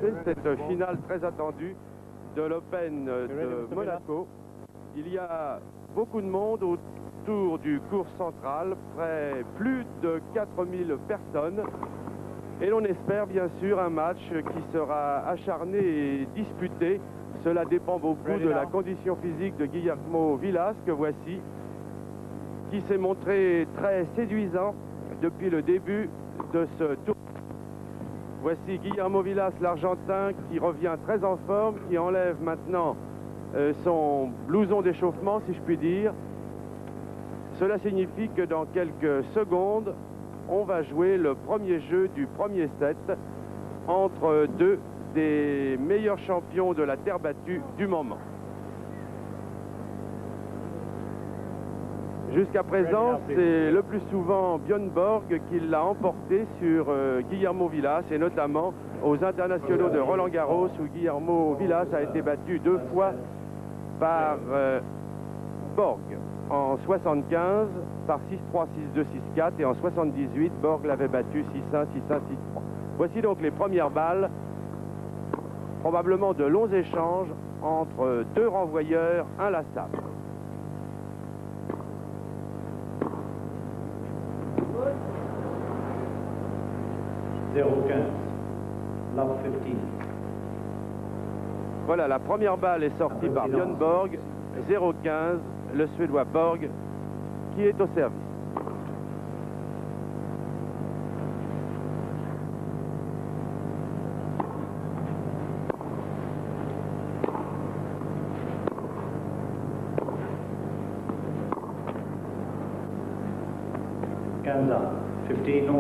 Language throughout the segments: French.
C'est cette finale très attendue de l'Open de Monaco. Il y a beaucoup de monde autour du cours central, plus de 4000 personnes. Et l'on espère bien sûr un match qui sera acharné et disputé. Cela dépend beaucoup de la condition physique de Guillermo Vilas, que voici, qui s'est montré très séduisant depuis le début de ce tour. Voici Guillermo Vilas, l'Argentin, qui revient très en forme, qui enlève maintenant son blouson d'échauffement, si je puis dire. Cela signifie que dans quelques secondes, on va jouer le premier jeu du premier set entre deux des meilleurs champions de la terre battue du moment. Jusqu'à présent, c'est le plus souvent Björn Borg qui l'a emporté sur Guillermo Vilas, et notamment aux internationaux de Roland-Garros, où Guillermo Vilas a été battu 2 fois par Borg. En 75 par 6-3, 6-2, 6-4, et en 78, Borg l'avait battu 6-1, 6-1, 6-3. Voici donc les premières balles, probablement de longs échanges entre deux renvoyeurs inlassables. Love 15. Voilà, la première balle est sortie par Björn Borg, 0-15, le Suédois Borg, qui est au service. Kanza, 15 all.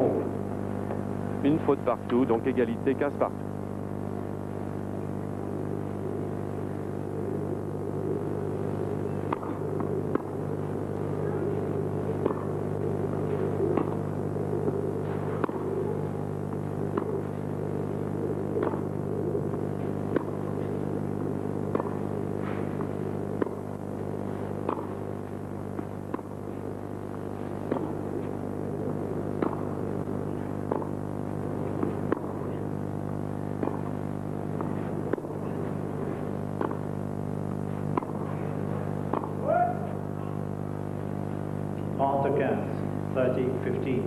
Une faute partout, donc égalité 15 partout. Arthur Gans, 30-15.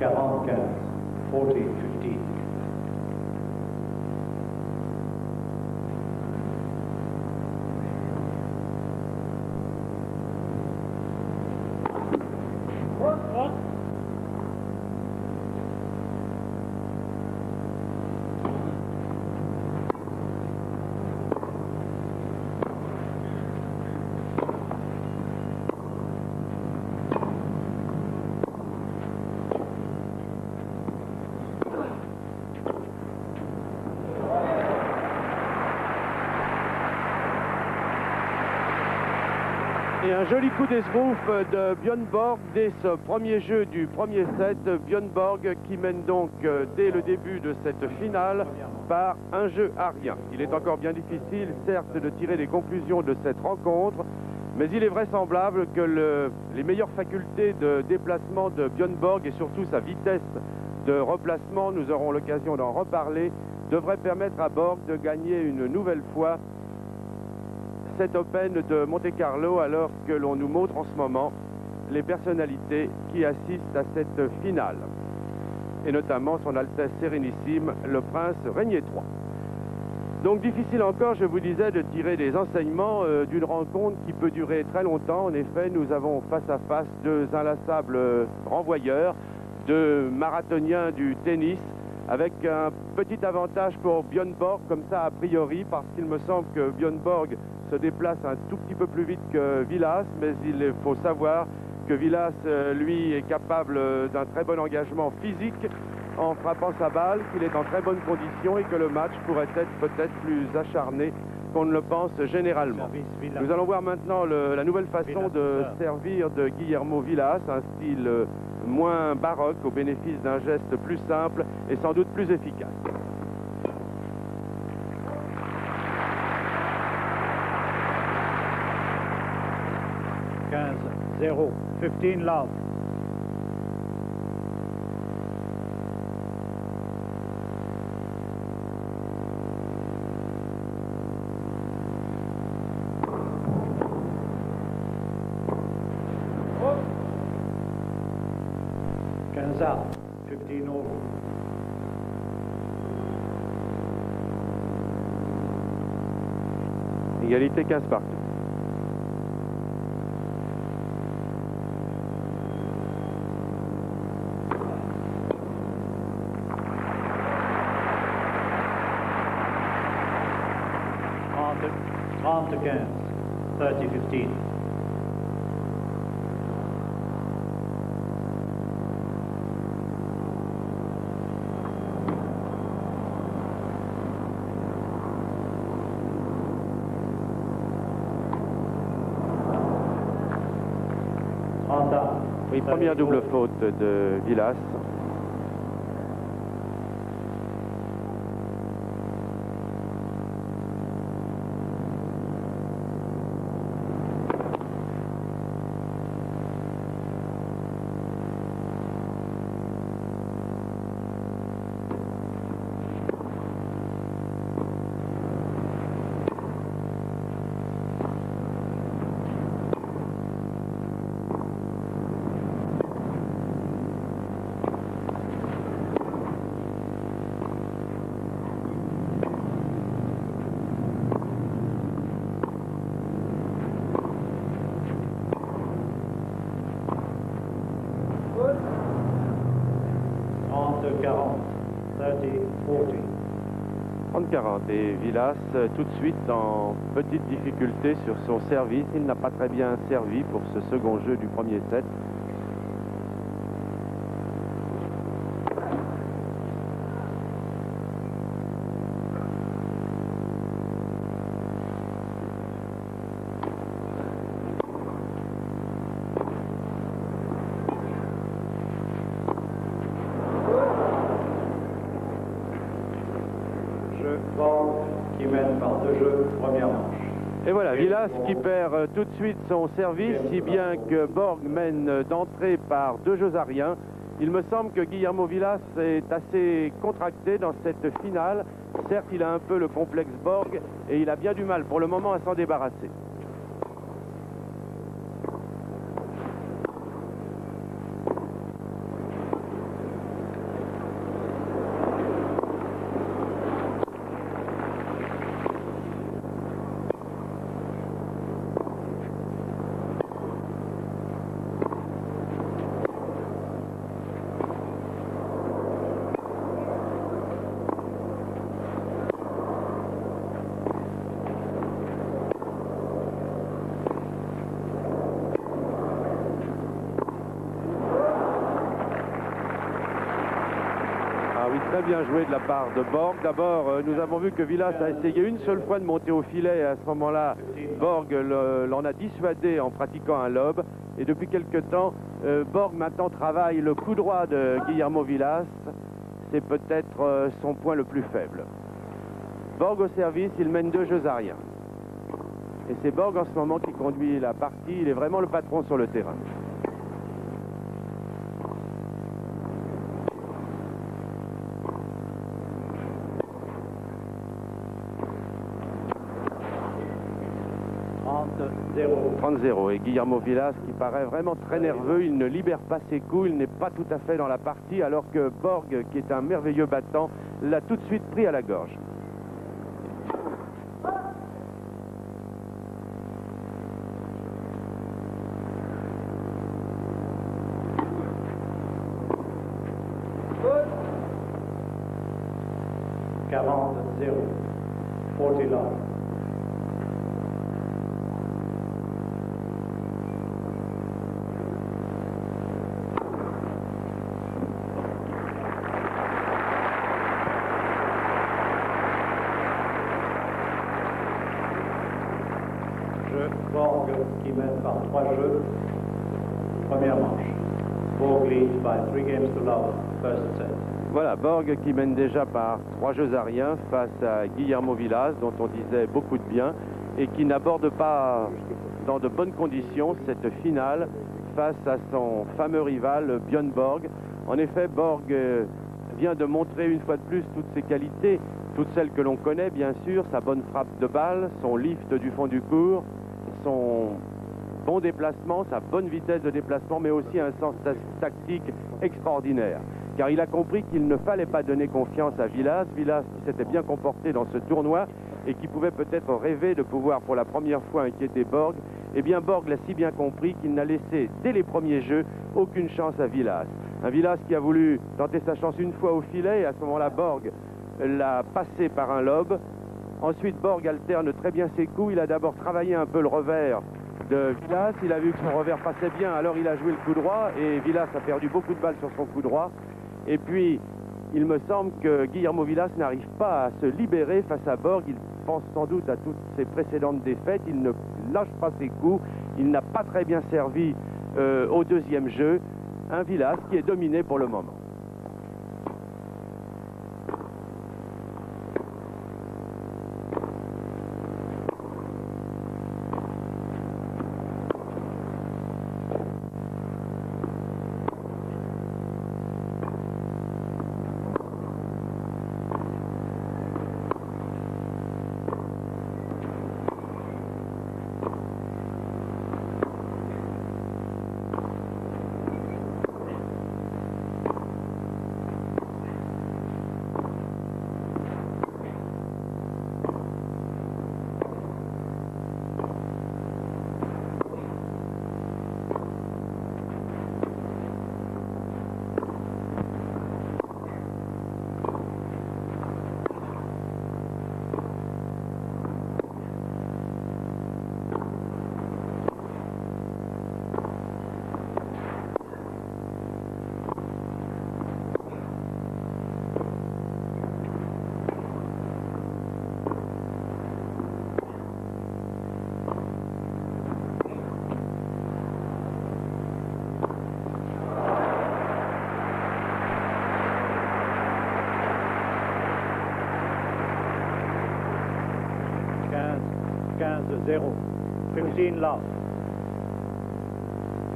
Gahan Gans, 40-15. Et un joli coup d'esbrouf de Björn Borg dès ce premier jeu du premier set. Björn Borg qui mène donc dès le début de cette finale par un jeu à rien. Il est encore bien difficile, certes, de tirer des conclusions de cette rencontre, mais il est vraisemblable que les meilleures facultés de déplacement de Björn Borg et surtout sa vitesse de replacement, nous aurons l'occasion d'en reparler, devraient permettre à Borg de gagner une nouvelle fois cet Open de Monte-Carlo, alors que l'on nous montre en ce moment les personnalités qui assistent à cette finale, et notamment son Altesse Sérénissime, le Prince Régnier III. Donc difficile encore, je vous disais, de tirer des enseignements d'une rencontre qui peut durer très longtemps. En effet, nous avons face à face deux inlassables renvoyeurs, deux marathoniens du tennis, avec un petit avantage pour Björn Borg, comme ça a priori, parce qu'il me semble que Björn Borg se déplace un tout petit peu plus vite que Vilas, mais il faut savoir que Vilas, lui, est capable d'un très bon engagement physique en frappant sa balle, qu'il est en très bonne condition et que le match pourrait être peut-être plus acharné qu'on ne le pense généralement. Nous allons voir maintenant la nouvelle façon de servir de Guillermo Vilas, un style moins baroque au bénéfice d'un geste plus simple et sans doute plus efficace. 15-0, 15 love. Out, 15 over. Égalité 15 partout. On to 15, 30-15. Oui, première double faute de Vilas. On to 40, 30-40. 30-40 et Vilas tout de suite en petite difficulté sur son service. Il n'a pas très bien servi pour ce second jeu du premier set. Borg qui mène par 2 jeux, première manche. Et voilà, Vilas qui perd tout de suite son service, si bien que Borg mène d'entrée par 2 jeux à rien. Il me semble que Guillermo Vilas est assez contracté dans cette finale. Certes, il a un peu le complexe Borg et il a bien du mal pour le moment à s'en débarrasser. Très bien joué de la part de Borg. D'abord, nous avons vu que Vilas a essayé une seule fois de monter au filet. Et à ce moment-là, Borg l'en a dissuadé en pratiquant un lob. Et depuis quelque temps, Borg maintenant travaille le coup droit de Guillermo Vilas. C'est peut-être son point le plus faible. Borg au service, il mène 2 jeux à rien. Et c'est Borg en ce moment qui conduit la partie. Il est vraiment le patron sur le terrain. Zéro. 30-0 et Guillermo Vilas qui paraît vraiment très nerveux, il ne libère pas ses coups, il n'est pas tout à fait dans la partie alors que Borg, qui est un merveilleux battant, l'a tout de suite pris à la gorge. « 40-0, 40 love. Borg qui mène par 3 jeux, première manche. Borg leads by 3 games to love, first set. Voilà, Borg qui mène déjà par 3 jeux à rien face à Guillermo Vilas, dont on disait beaucoup de bien. et qui n'aborde pas dans de bonnes conditions cette finale face à son fameux rival Björn Borg. En effet, Borg vient de montrer une fois de plus toutes ses qualités, toutes celles que l'on connaît bien sûr, sa bonne frappe de balle, son lift du fond du court, son bon déplacement, sa bonne vitesse de déplacement, mais aussi un sens tactique extraordinaire. Car il a compris qu'il ne fallait pas donner confiance à Vilas. Vilas qui s'était bien comporté dans ce tournoi et qui pouvait peut-être rêver de pouvoir pour la première fois inquiéter Borg. Eh bien Borg l'a si bien compris qu'il n'a laissé dès les premiers jeux aucune chance à Vilas. Un Vilas qui a voulu tenter sa chance une fois au filet et à ce moment-là Borg l'a passé par un lob. Ensuite Borg alterne très bien ses coups. Il a d'abord travaillé un peu le revers de Vilas. Il a vu que son revers passait bien, alors il a joué le coup droit et Vilas a perdu beaucoup de balles sur son coup droit. Et puis il me semble que Guillermo Vilas n'arrive pas à se libérer face à Borg. Il pense sans doute à toutes ses précédentes défaites. Il ne lâche pas ses coups. Il n'a pas très bien servi au deuxième jeu. Un Vilas qui est dominé pour le moment.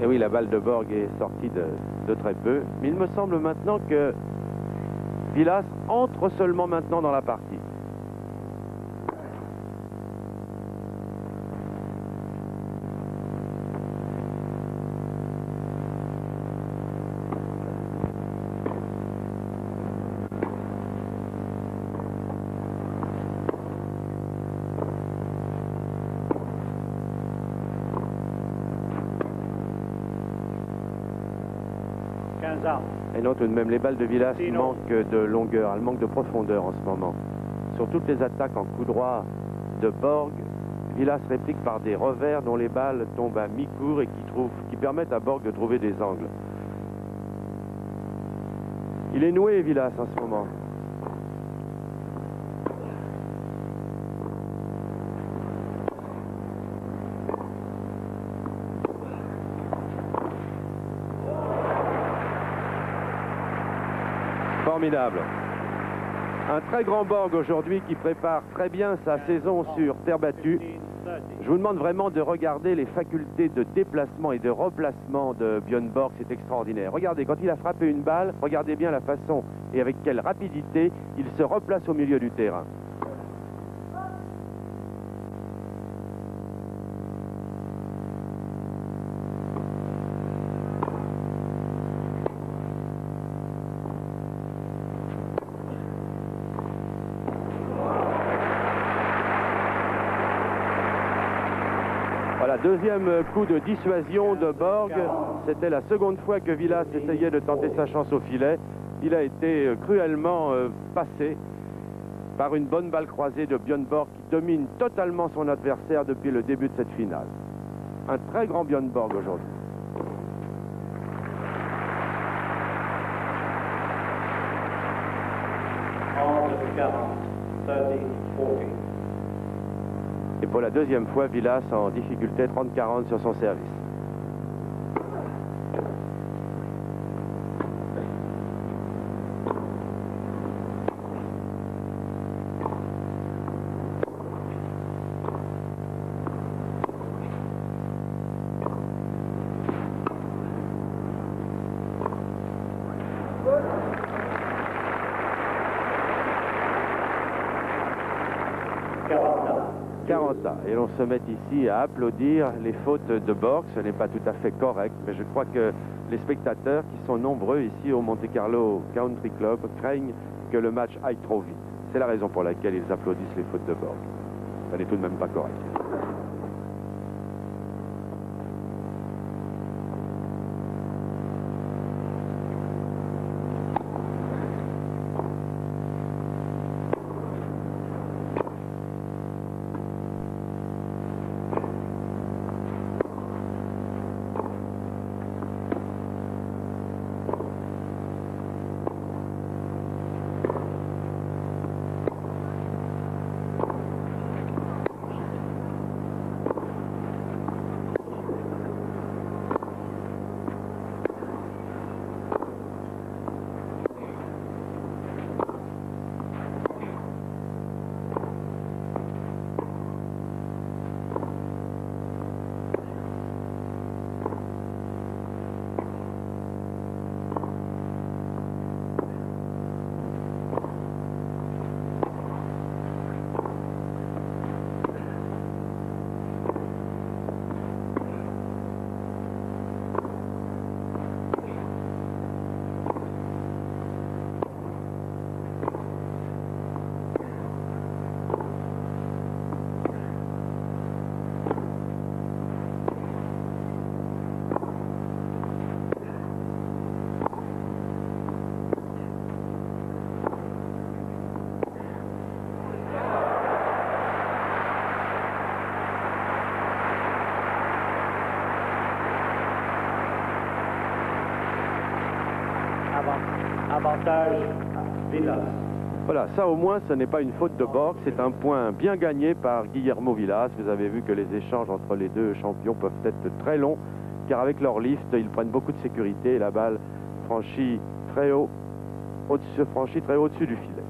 Et oui, la balle de Borg est sortie de très peu. Mais il me semble maintenant que Vilas entre seulement maintenant dans la partie. Et non, tout de même, les balles de Vilas manquent de longueur, elles manquent de profondeur en ce moment. Sur toutes les attaques en coup droit de Borg, Vilas réplique par des revers dont les balles tombent à mi-court et qui permettent à Borg de trouver des angles. Il est noué, Vilas, en ce moment. Formidable. Un très grand Borg aujourd'hui qui prépare très bien sa saison sur terre battue. Je vous demande vraiment de regarder les facultés de déplacement et de replacement de Björn Borg, c'est extraordinaire. Regardez, quand il a frappé une balle, regardez bien la façon et avec quelle rapidité il se replace au milieu du terrain. Deuxième coup de dissuasion de Borg. C'était la seconde fois que Vilas essayait de tenter sa chance au filet. Il a été cruellement passé par une bonne balle croisée de Björn Borg qui domine totalement son adversaire depuis le début de cette finale. Un très grand Björn Borg aujourd'hui. Et pour la deuxième fois, Vilas en difficulté 30-40 sur son service. 40 et l'on se met ici à applaudir les fautes de Borg. Ce n'est pas tout à fait correct, mais je crois que les spectateurs qui sont nombreux ici au Monte Carlo Country Club craignent que le match aille trop vite. C'est la raison pour laquelle ils applaudissent les fautes de Borg. Ça n'est tout de même pas correct. Avantage Villas. Voilà, ça au moins ce n'est pas une faute de Borg, c'est un point bien gagné par Guillermo Vilas. Vous avez vu que les échanges entre les deux champions peuvent être très longs, car avec leur lift, ils prennent beaucoup de sécurité et la balle franchit très haut au-dessus du filet.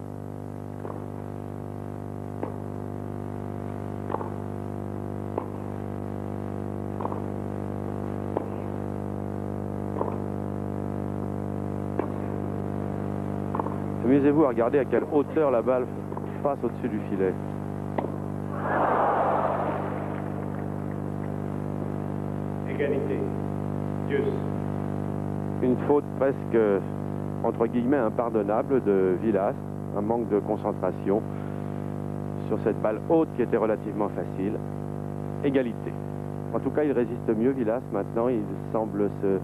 Amusez-vous à regarder à quelle hauteur la balle passe au-dessus du filet. Égalité. Deuce. Une faute presque, entre guillemets, impardonnable de Vilas. Un manque de concentration sur cette balle haute qui était relativement facile. Égalité. En tout cas, il résiste mieux, Vilas. Maintenant, il semble se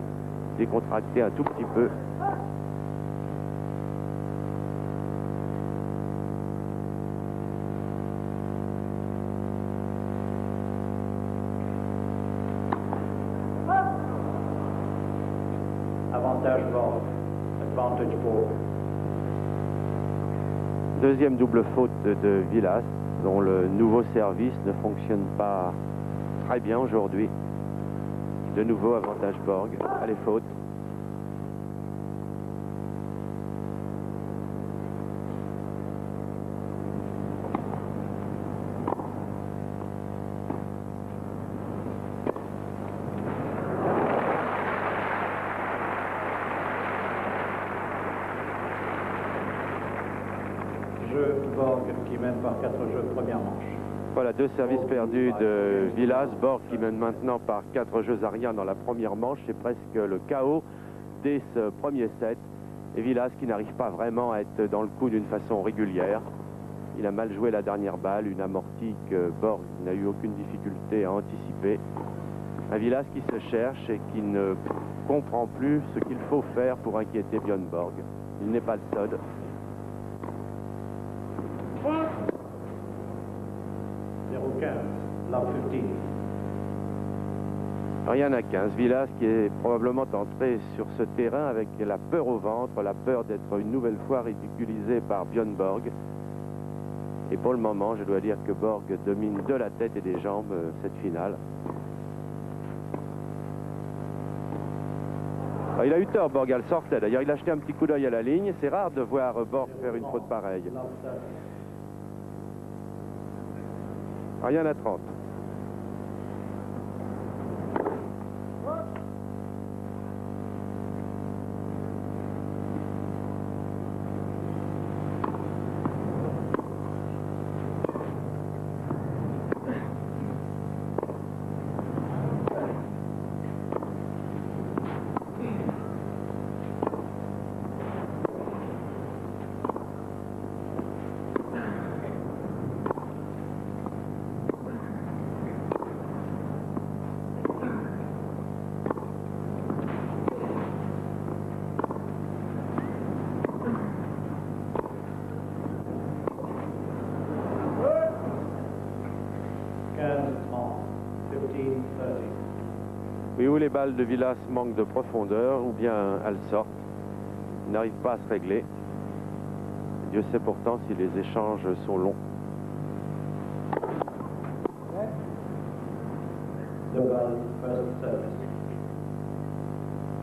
décontracter un tout petit peu. Avantage Borg. Advantage Borg. Deuxième double faute de Vilas, dont le nouveau service ne fonctionne pas très bien aujourd'hui. De nouveau avantage Borg. Allez, faute. Borg qui mène par 4 jeux, première manche. Voilà, deux services perdus de Vilas. Borg qui mène maintenant par 4 jeux à rien dans la première manche. C'est presque le chaos dès ce premier set. Et Vilas qui n'arrive pas vraiment à être dans le coup d'une façon régulière. Il a mal joué la dernière balle, une amortie que Borg n'a eu aucune difficulté à anticiper. Un Vilas qui se cherche et qui ne comprend plus ce qu'il faut faire pour inquiéter Björn Borg. Il n'est pas le seul. Rien à 15. Vilas qui est probablement entré sur ce terrain avec la peur au ventre, la peur d'être une nouvelle fois ridiculisé par Björn Borg. Et pour le moment, je dois dire que Borg domine de la tête et des jambes cette finale. Il a eu tort, Borg, elle sortait. D'ailleurs, il a jeté un petit coup d'œil à la ligne. C'est rare de voir Borg faire une faute pareille. Rien à 30. 15-30. Oui, où les balles de Vilas manquent de profondeur, ou bien elles sortent, n'arrivent pas à se régler. Dieu sait pourtant si les échanges sont longs. The ball first service.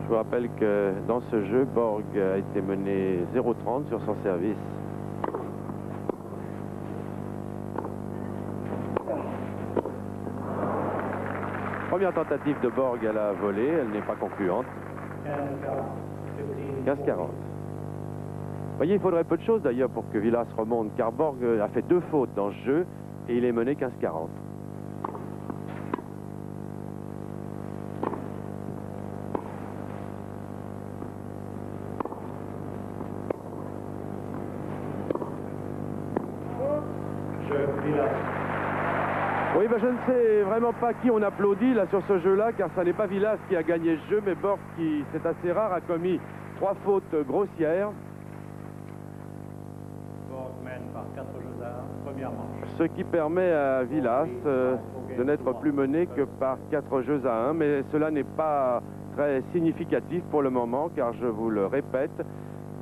Je vous rappelle que dans ce jeu, Borg a été mené 0-30 sur son service. Première tentative de Borg à la volée, elle n'est pas concluante. 15-40. Vous voyez, il faudrait peu de choses d'ailleurs pour que Vilas remonte, car Borg a fait 2 fautes dans ce jeu et il est mené 15-40. Oui, ben je ne sais vraiment pas qui on applaudit là sur ce jeu-là, car ça n'est pas Vilas qui a gagné ce jeu, mais Borg qui, c'est assez rare, a commis 3 fautes grossières. Borg mène par 4 jeux à 1, première manche. Ce qui permet à Vilas de n'être plus mené que par 4 jeux à 1, mais cela n'est pas très significatif pour le moment, car je vous le répète,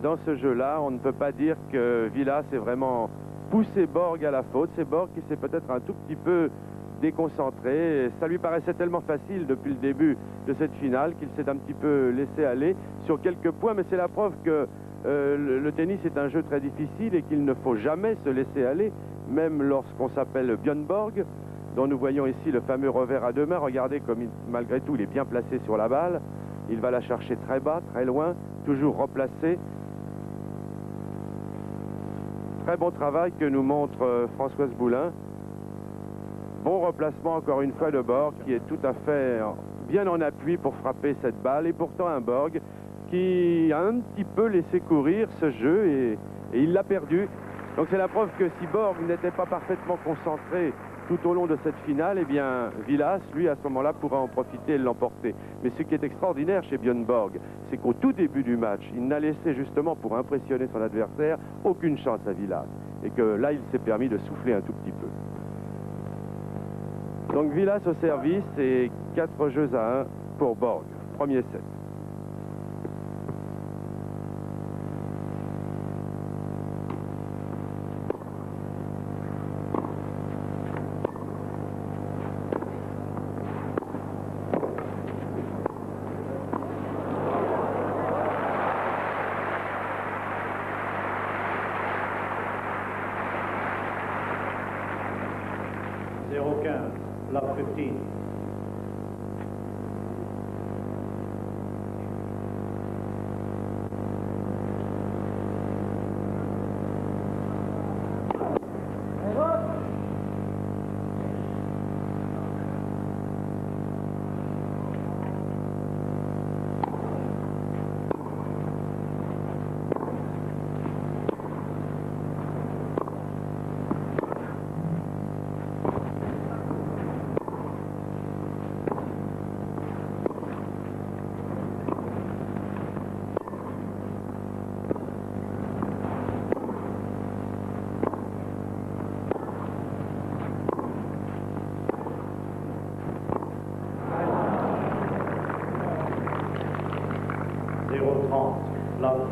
dans ce jeu-là, on ne peut pas dire que Vilas est vraiment poussé Borg à la faute. C'est Borg qui s'est peut-être un tout petit peu déconcentré. Ça lui paraissait tellement facile depuis le début de cette finale qu'il s'est un petit peu laissé aller sur quelques points, mais c'est la preuve que le tennis est un jeu très difficile et qu'il ne faut jamais se laisser aller, même lorsqu'on s'appelle Björn Borg, dont nous voyons ici le fameux revers à 2 mains. Regardez comme malgré tout il est bien placé sur la balle. Il va la chercher très bas, très loin, toujours replacé. Très bon travail que nous montre Françoise Boulin. Bon replacement encore une fois de Borg qui est tout à fait bien en appui pour frapper cette balle. Et pourtant un Borg qui a un petit peu laissé courir ce jeu et il l'a perdu. Donc c'est la preuve que si Borg n'était pas parfaitement concentré tout au long de cette finale, eh bien Vilas, lui, à ce moment-là, pourra en profiter et l'emporter. Mais ce qui est extraordinaire chez Björn Borg, c'est qu'au tout début du match, il n'a laissé justement, pour impressionner son adversaire, aucune chance à Vilas. Et que là, il s'est permis de souffler un tout petit peu. Donc Vilas au service et 4 jeux à 1 pour Borg. Premier set. Love 15. Love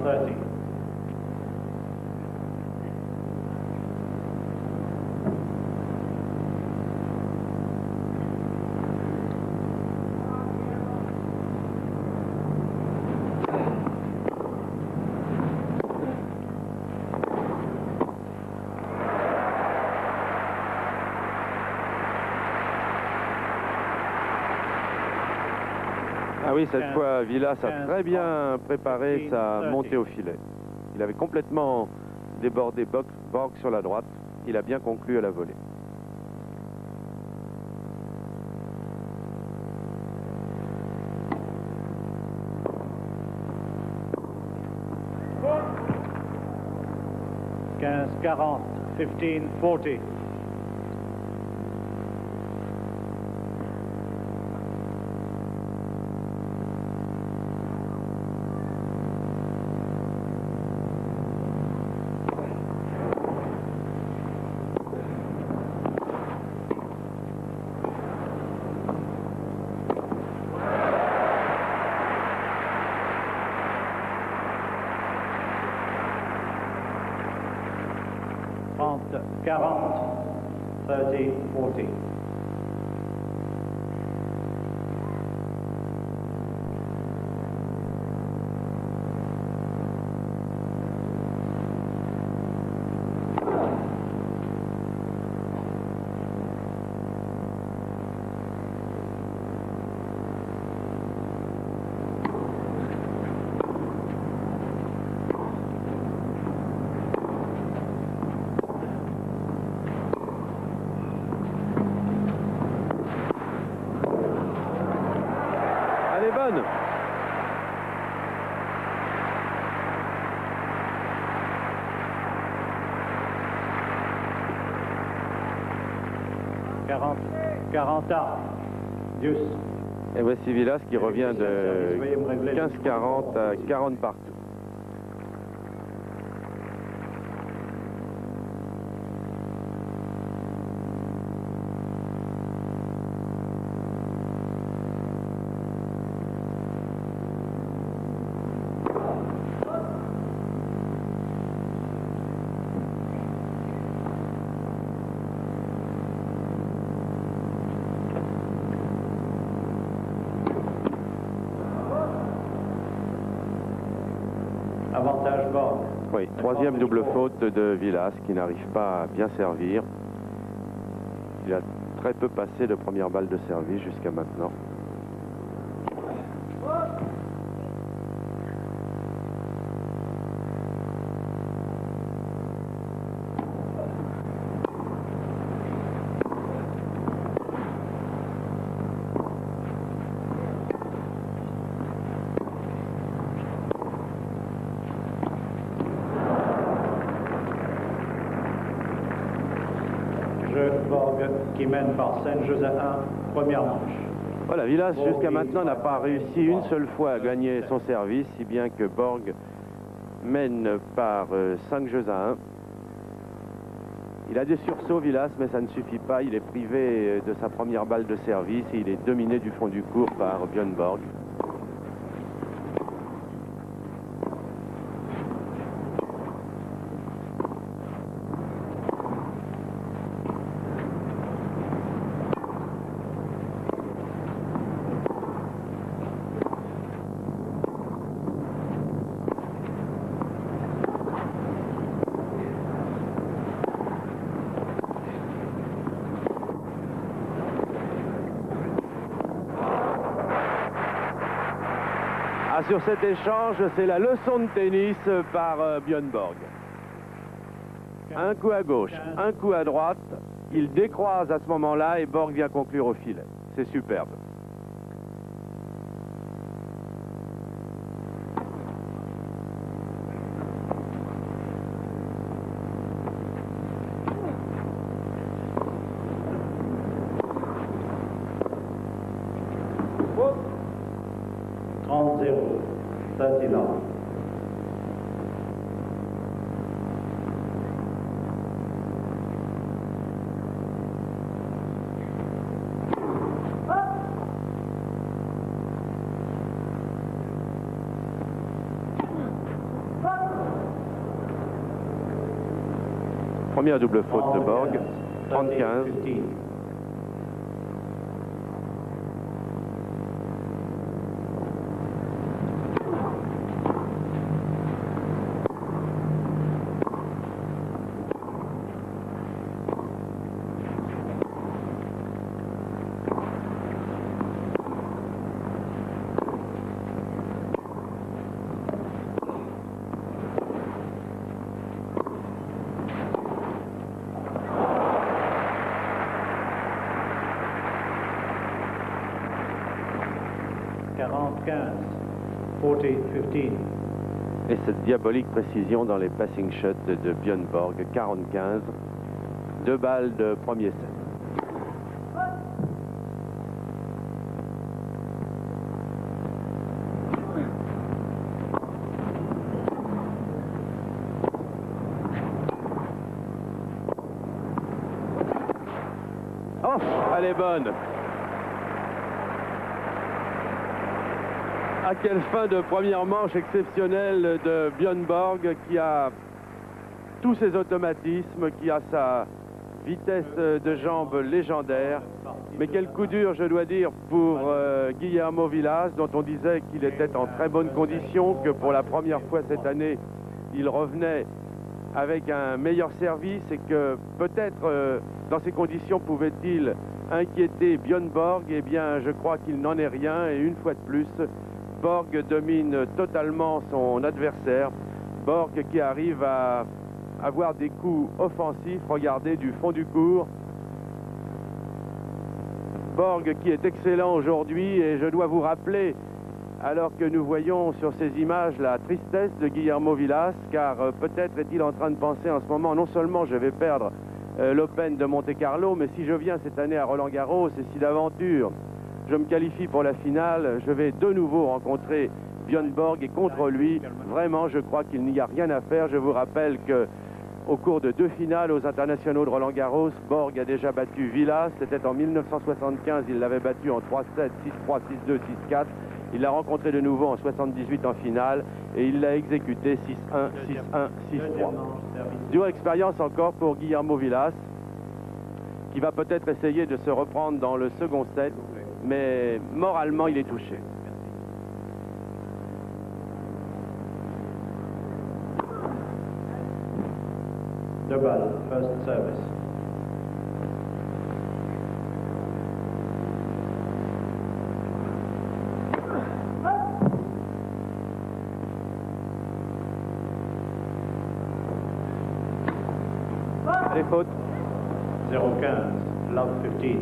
30. Ah oui, cette fois, Vilas a très bien préparé sa montée au filet. Il avait complètement débordé Borg sur la droite. Il a bien conclu à la volée. « 15-40, 15-40. 30-40. Elle est bonne. Quarante ans. Deuce. Et voici Vilas qui revient de 15-40 à 40 partout. Avantage Borg. Oui, troisième double faute de Vilas qui n'arrive pas à bien servir. Il a très peu passé de première balle de service jusqu'à maintenant. Borg qui mène par 5 jeux à 1, première manche. Voilà, Vilas jusqu'à maintenant n'a pas réussi une seule fois à gagner son service, si bien que Borg mène par 5 jeux à 1. Il a des sursauts Vilas, mais ça ne suffit pas. Il est privé de sa première balle de service et il est dominé du fond du court par Björn Borg. Sur cet échange, c'est la leçon de tennis par Björn Borg. Un coup à gauche, un coup à droite, il décroise à ce moment-là et Borg vient conclure au filet. C'est superbe. Première double faute de Borg, 30-15. Et cette diabolique précision dans les passing shots de Björn Borg, 40-15, 2 balles de premier set. Oh, elle est bonne. Ah, quelle fin de première manche exceptionnelle de Björn Borg qui a tous ses automatismes, qui a sa vitesse de jambes légendaire. Mais quel coup dur, je dois dire, pour Guillermo Vilas, dont on disait qu'il était en très bonne condition, que pour la première fois cette année, il revenait avec un meilleur service et que peut-être dans ces conditions pouvait-il inquiéter Björn Borg. Eh bien, je crois qu'il n'en est rien et une fois de plus, Borg domine totalement son adversaire. Borg qui arrive à avoir des coups offensifs, regardez, du fond du court. Borg qui est excellent aujourd'hui et je dois vous rappeler, alors que nous voyons sur ces images la tristesse de Guillermo Vilas, car peut-être est-il en train de penser en ce moment, non seulement je vais perdre l'Open de Monte-Carlo, mais si je viens cette année à Roland-Garros et si d'aventure je me qualifie pour la finale, je vais de nouveau rencontrer Björn Borg et contre lui, vraiment je crois qu'il n'y a rien à faire. Je vous rappelle que au cours de 2 finales aux internationaux de Roland-Garros, Borg a déjà battu Vilas. C'était en 1975, il l'avait battu en 3-7, 6-3, 6-2, 6-4. Il l'a rencontré de nouveau en 78 en finale et il l'a exécuté 6-1, 6-1, 6-3. Dure expérience encore pour Guillermo Vilas, qui va peut-être essayer de se reprendre dans le second set, mais moralement il est touché. Double, first service. Les fautes. 0-15, love 15.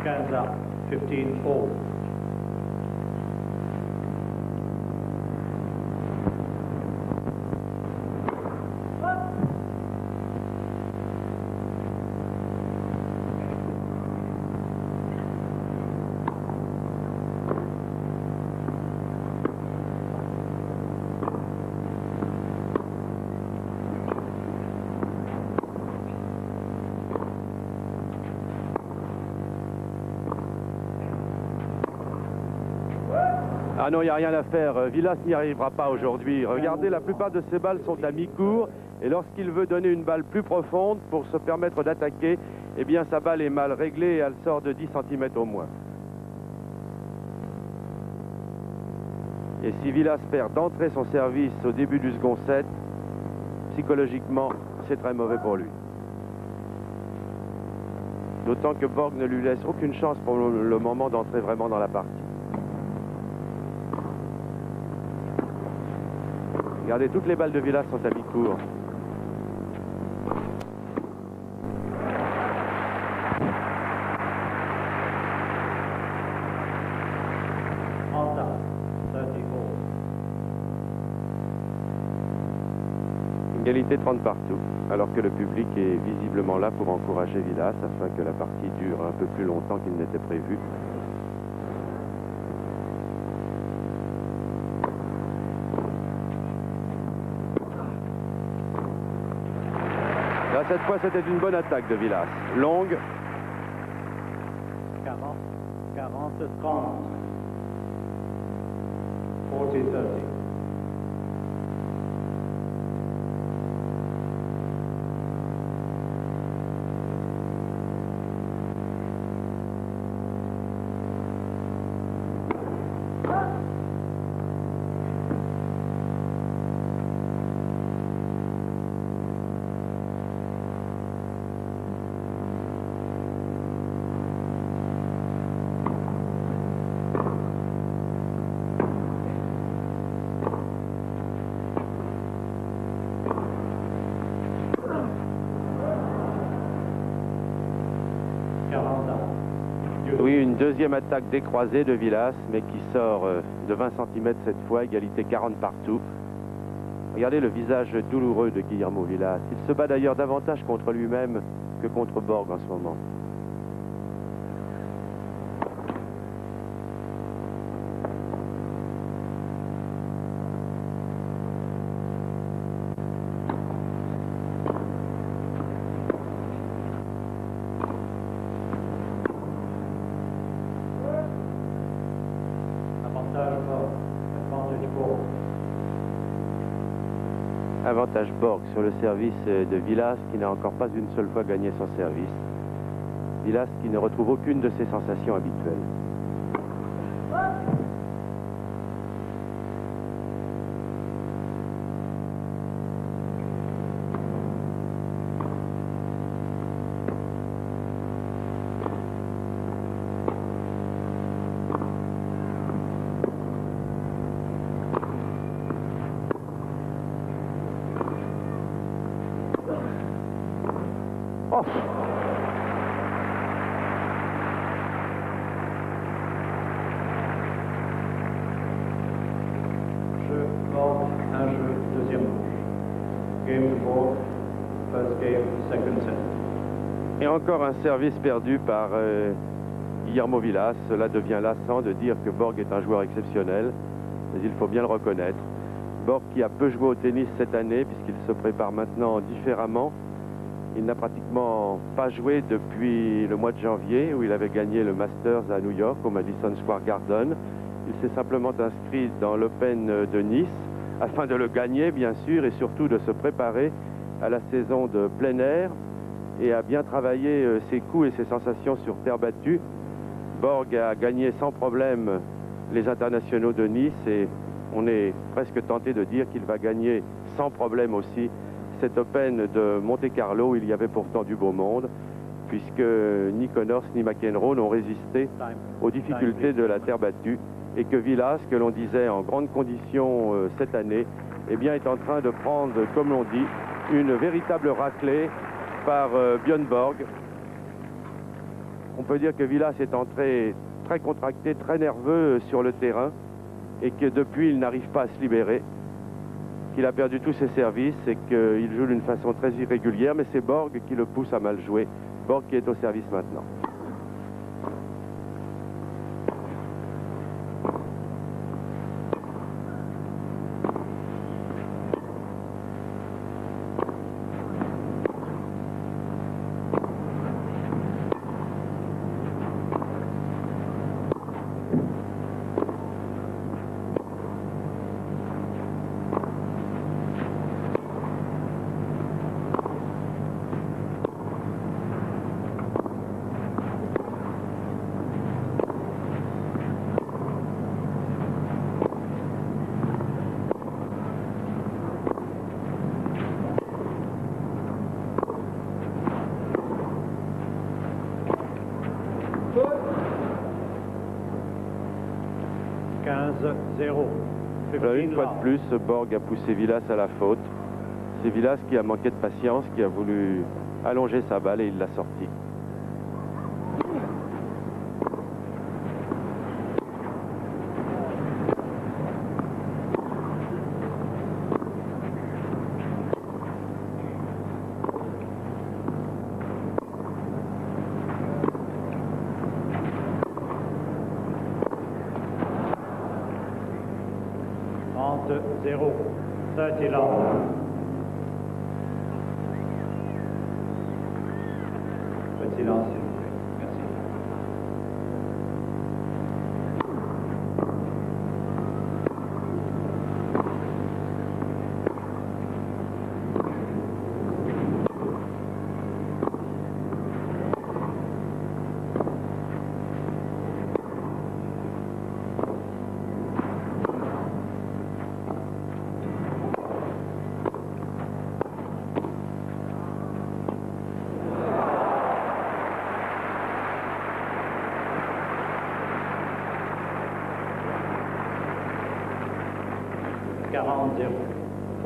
Hands up, 15 all. Ah non, il n'y a rien à faire. Vilas n'y arrivera pas aujourd'hui. Regardez, la plupart de ces balles sont à mi-court. Et lorsqu'il veut donner une balle plus profonde pour se permettre d'attaquer, eh bien sa balle est mal réglée et elle sort de 10 cm au moins. Et si Vilas perd d'entrer son service au début du second set, psychologiquement, c'est très mauvais pour lui. D'autant que Borg ne lui laisse aucune chance pour le moment d'entrer vraiment dans la partie. Regardez, toutes les balles de Vilas sont à mi-court. Égalité 30 partout, alors que le public est visiblement là pour encourager Vilas afin que la partie dure un peu plus longtemps qu'il n'était prévu. Là, cette fois, c'était une bonne attaque de Vilas. Longue. 40, 30. 40-30. Oui, une deuxième attaque décroisée de Vilas, mais qui sort de 20 cm cette fois, égalité 40 partout. Regardez le visage douloureux de Guillermo Vilas. Il se bat d'ailleurs davantage contre lui-même que contre Borg en ce moment. avantage Borg sur le service de Vilas, qui n'a encore pas une seule fois gagné son service. Vilas qui ne retrouve aucune de ses sensations habituelles. Oh. Jeu, Borg, un jeu, deuxième manche. Game to Borg, first game, second set. Et encore un service perdu par Guillermo Vilas. Cela devient lassant de dire que Borg est un joueur exceptionnel, mais il faut bien le reconnaître. Borg qui a peu joué au tennis cette année, puisqu'il se prépare maintenant différemment. Il n'a pratiquement pas joué depuis le mois de janvier, où il avait gagné le Masters à New York, au Madison Square Garden. Il s'est simplement inscrit dans l'Open de Nice, afin de le gagner, bien sûr, et surtout de se préparer à la saison de plein air, et à bien travailler ses coups et ses sensations sur terre battue. Borg a gagné sans problème les internationaux de Nice, et on est presque tenté de dire qu'il va gagner sans problème aussi cet Open de Monte-Carlo, où il y avait pourtant du beau monde, puisque ni Connors ni McEnroe n'ont résisté aux difficultés de la terre battue, et que Vilas, que l'on disait en grande condition cette année, eh bien, est en train de prendre, comme l'on dit, une véritable raclée par Björn Borg. On peut dire que Vilas est entré très contracté, très nerveux sur le terrain, et que depuis il n'arrive pas à se libérer, qu'il a perdu tous ses services et qu'il joue d'une façon très irrégulière, mais c'est Borg qui le pousse à mal jouer. Borg qui est au service maintenant. Une fois de plus, Borg a poussé Vilas à la faute. C'est Vilas qui a manqué de patience, qui a voulu allonger sa balle et il l'a sortie. De 0, 30 love. Petit silence, s'il vous plaît. Merci.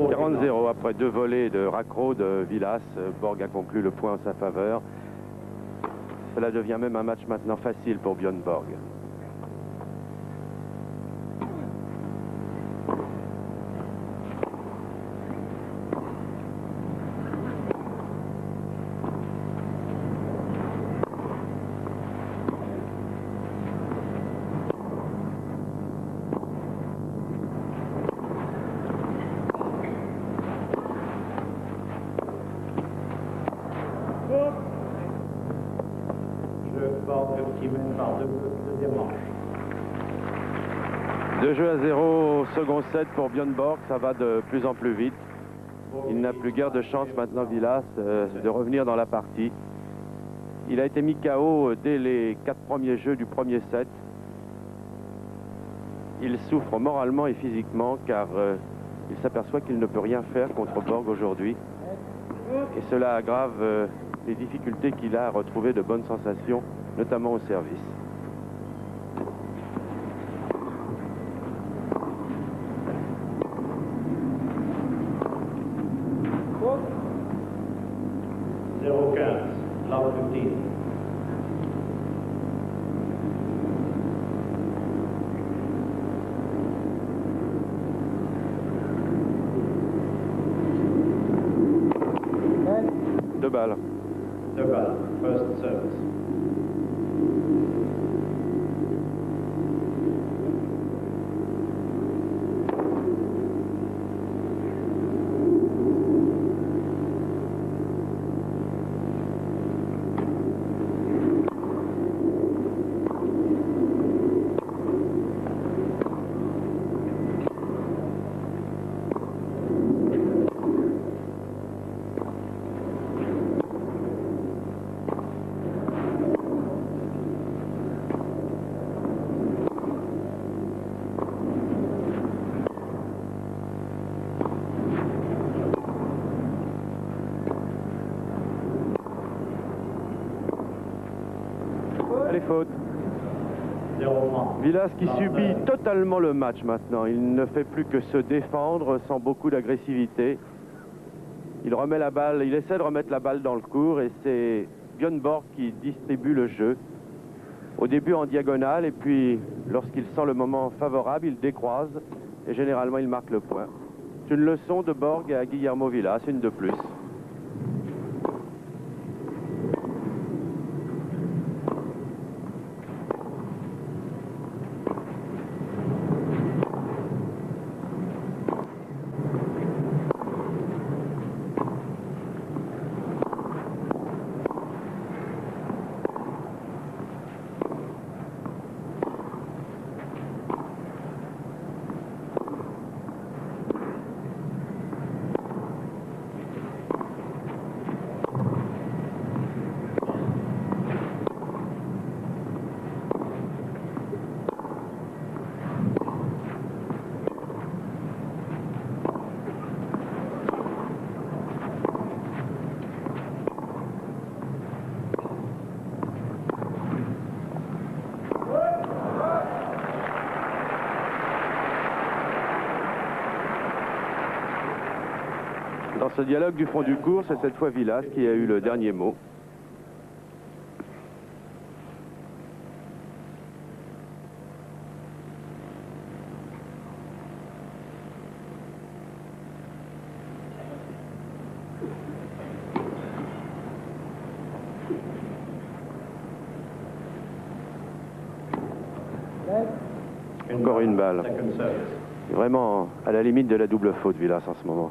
« 40-0 après deux volées de raccro de Vilas. Borg a conclu le point en sa faveur. Cela devient même un match maintenant facile pour Björn Borg. Qui mène par deuxième manche. 2 jeux à 0 au second set pour Björn Borg, ça va de plus en plus vite. Il n'a plus guère de chance maintenant, Vilas, de revenir dans la partie. Il a été mis KO dès les 4 premiers jeux du premier set. Il souffre moralement et physiquement car il s'aperçoit qu'il ne peut rien faire contre Borg aujourd'hui. Et cela aggrave les difficultés qu'il a à retrouver de bonnes sensations, notamment au service. Love 15. Deux balles. Deux balles. First service. Les fautes. Vilas qui subit totalement le match maintenant. Il ne fait plus que se défendre sans beaucoup d'agressivité. Il remet la balle, il essaie de remettre la balle dans le court et c'est Björn Borg qui distribue le jeu. Au début en diagonale et puis lorsqu'il sent le moment favorable, il décroise et généralement il marque le point. C'est une leçon de Borg à Guillermo Vilas, une de plus. Dans ce dialogue du fond du cours, c'est cette fois Vilas qui a eu le dernier mot. Encore une balle. Vraiment à la limite de la double faute, Vilas, en ce moment.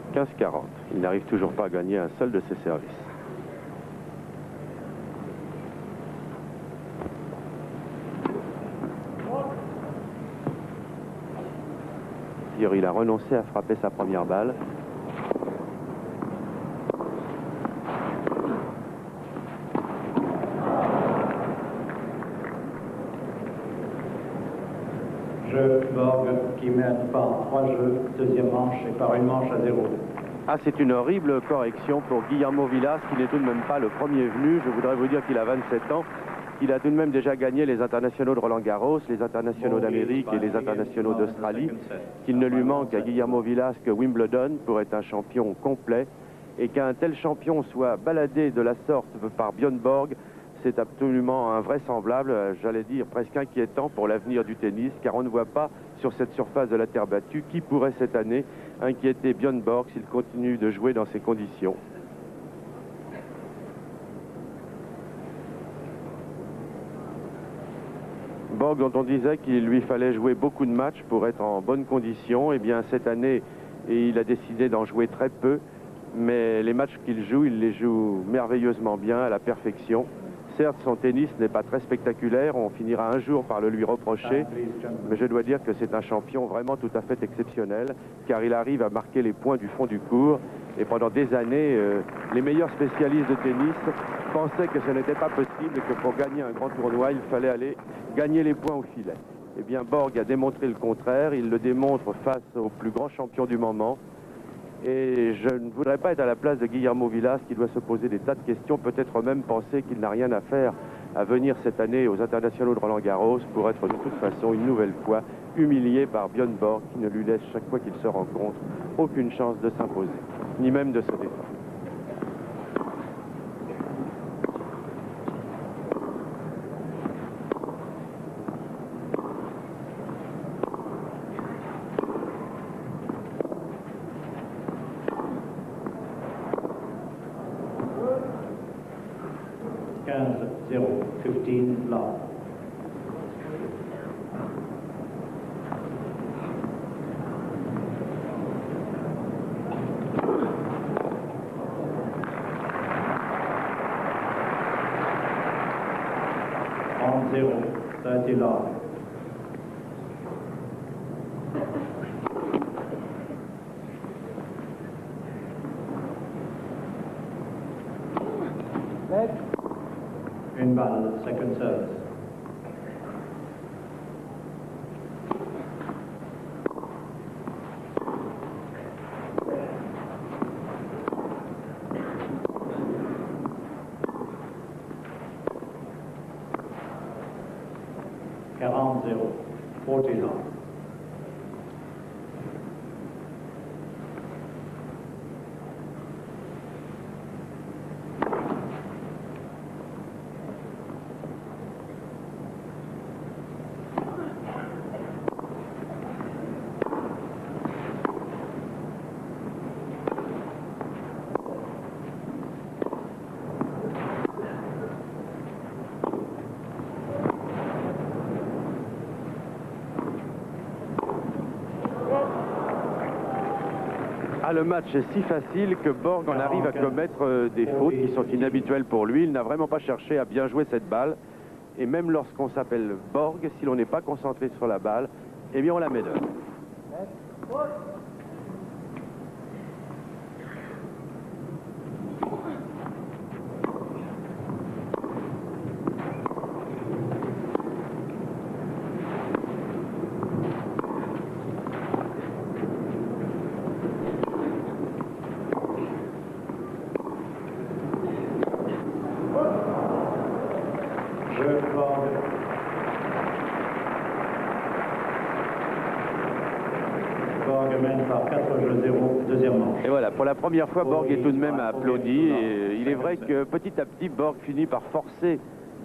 « 15-40. Il n'arrive toujours pas à gagner un seul de ses services. D'ailleurs, il a renoncé à frapper sa première balle. Borg qui mène par 3 jeux, deuxième manche et par une manche à 0. Ah, c'est une horrible correction pour Guillermo Vilas, qui n'est tout de même pas le premier venu. Je voudrais vous dire qu'il a 27 ans. Il a tout de même déjà gagné les internationaux de Roland-Garros, les internationaux d'Amérique et les internationaux d'Australie. Qu'il ne lui manque à Guillermo Vilas que Wimbledon pour être un champion complet. Et qu'un tel champion soit baladé de la sorte par Björn Borg, C'est absolument invraisemblable, j'allais dire presque inquiétant pour l'avenir du tennis, car on ne voit pas sur cette surface de la terre battue qui pourrait cette année inquiéter Björn Borg s'il continue de jouer dans ces conditions. Borg, dont on disait qu'il lui fallait jouer beaucoup de matchs pour être en bonne condition, eh bien cette année, il a décidé d'en jouer très peu, mais les matchs qu'il joue, il les joue merveilleusement bien, à la perfection. Certes, son tennis n'est pas très spectaculaire, on finira un jour par le lui reprocher, mais je dois dire que c'est un champion vraiment tout à fait exceptionnel, car il arrive à marquer les points du fond du court, et pendant des années, les meilleurs spécialistes de tennis pensaient que ce n'était pas possible et que pour gagner un grand tournoi, il fallait aller gagner les points au filet. Eh bien, Borg a démontré le contraire, il le démontre face au plus grand champion du moment. Et je ne voudrais pas être à la place de Guillermo Vilas qui doit se poser des tas de questions, peut-être même penser qu'il n'a rien à faire à venir cette année aux internationaux de Roland-Garros pour être de toute façon une nouvelle fois humilié par Björn Borg qui ne lui laisse chaque fois qu'il se rencontre aucune chance de s'imposer, ni même de se défendre. Love. On 0, 30 love. Une balle, second service. Quarante 0, 40 love. Ah, le match est si facile que Borg en arrive à commettre des fautes qui sont inhabituelles pour lui. Il n'a vraiment pas cherché à bien jouer cette balle. Et même lorsqu'on s'appelle Borg, si l'on n'est pas concentré sur la balle, eh bien on la met dehors. Et voilà, pour la première fois, Borg est tout de même applaudi. Et il est vrai que petit à petit, Borg finit par forcer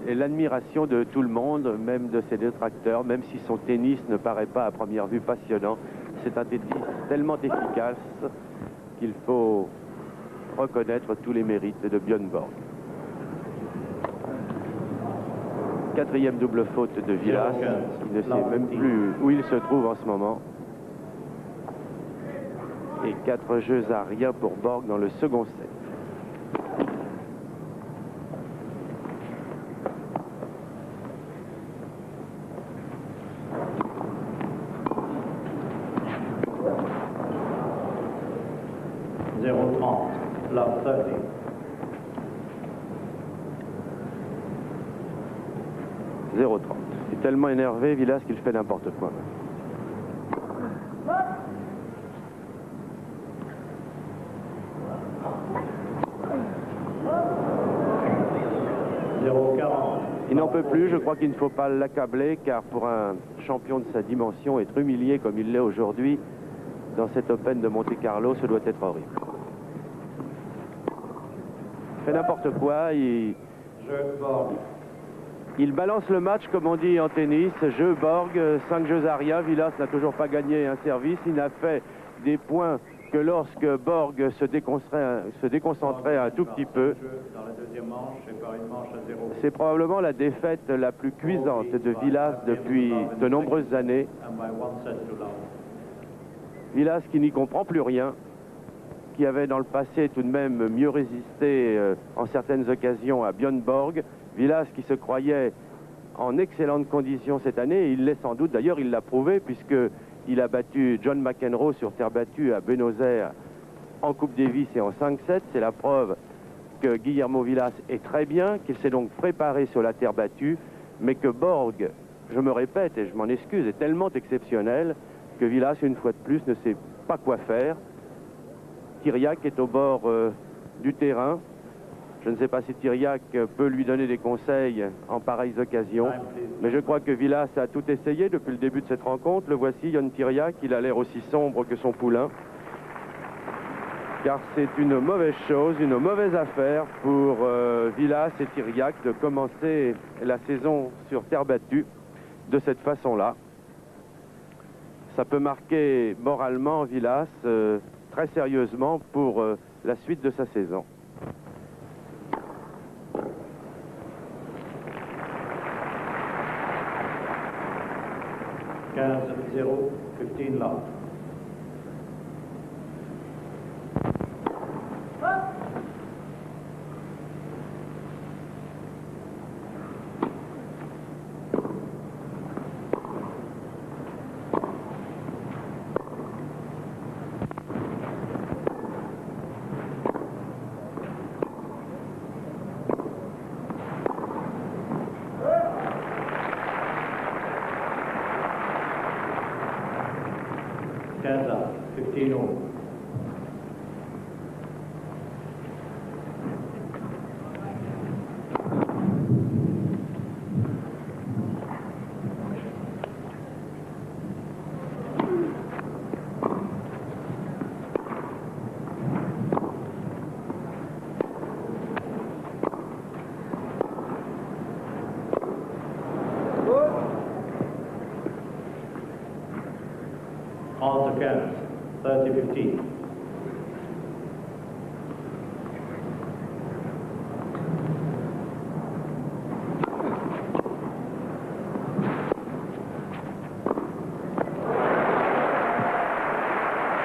l'admiration de tout le monde, même de ses détracteurs, même si son tennis ne paraît pas à première vue passionnant. C'est un tennis tellement efficace qu'il faut reconnaître tous les mérites de Björn Borg. Quatrième double faute de Vilas, qui ne sait même plus où il se trouve en ce moment. Et 4 jeux à rien pour Borg dans le second set. Love 30. 0,30. Il est tellement énervé, Vilas, qu'il fait n'importe quoi. Il n'en peut plus, je crois qu'il ne faut pas l'accabler, car pour un champion de sa dimension, être humilié comme il l'est aujourd'hui dans cet Open de Monte-Carlo, ce doit être horrible. Il fait n'importe quoi, Jeu Borg. Il balance le match, comme on dit en tennis. Jeu Borg, 5 jeux à rien. Villas n'a toujours pas gagné un service. Il n'a fait des points que lorsque Borg se déconcentrait un tout petit peu. Dans la deuxième manche et par une manche à 0. C'est probablement la défaite la plus cuisante de Villas depuis de nombreuses années. Villas qui n'y comprend plus rien, qui avait dans le passé tout de même mieux résisté en certaines occasions à Björn Borg. Villas qui se croyait en excellentes conditions cette année, et il l'est sans doute, d'ailleurs il l'a prouvé puisqu'il a battu John McEnroe sur terre battue à Buenos Aires en Coupe Davis et en 5-7. C'est la preuve que Guillermo Villas est très bien, qu'il s'est donc préparé sur la terre battue, mais que Borg, je me répète et je m'en excuse, est tellement exceptionnel que Villas, une fois de plus, ne sait pas quoi faire. Tiriac est au bord du terrain. Je ne sais pas si Tiriac peut lui donner des conseils en pareilles occasions, mais je crois que Villas a tout essayé depuis le début de cette rencontre. Le voici, Ion Tiriac, il a l'air aussi sombre que son poulain. Car c'est une mauvaise chose, une mauvaise affaire pour Villas et Tiriac de commencer la saison sur terre battue de cette façon-là. Ça peut marquer moralement Villas très sérieusement pour la suite de sa saison. « 15-0, 15 love. Kansas, 15 all. On to Kansas, 30-15.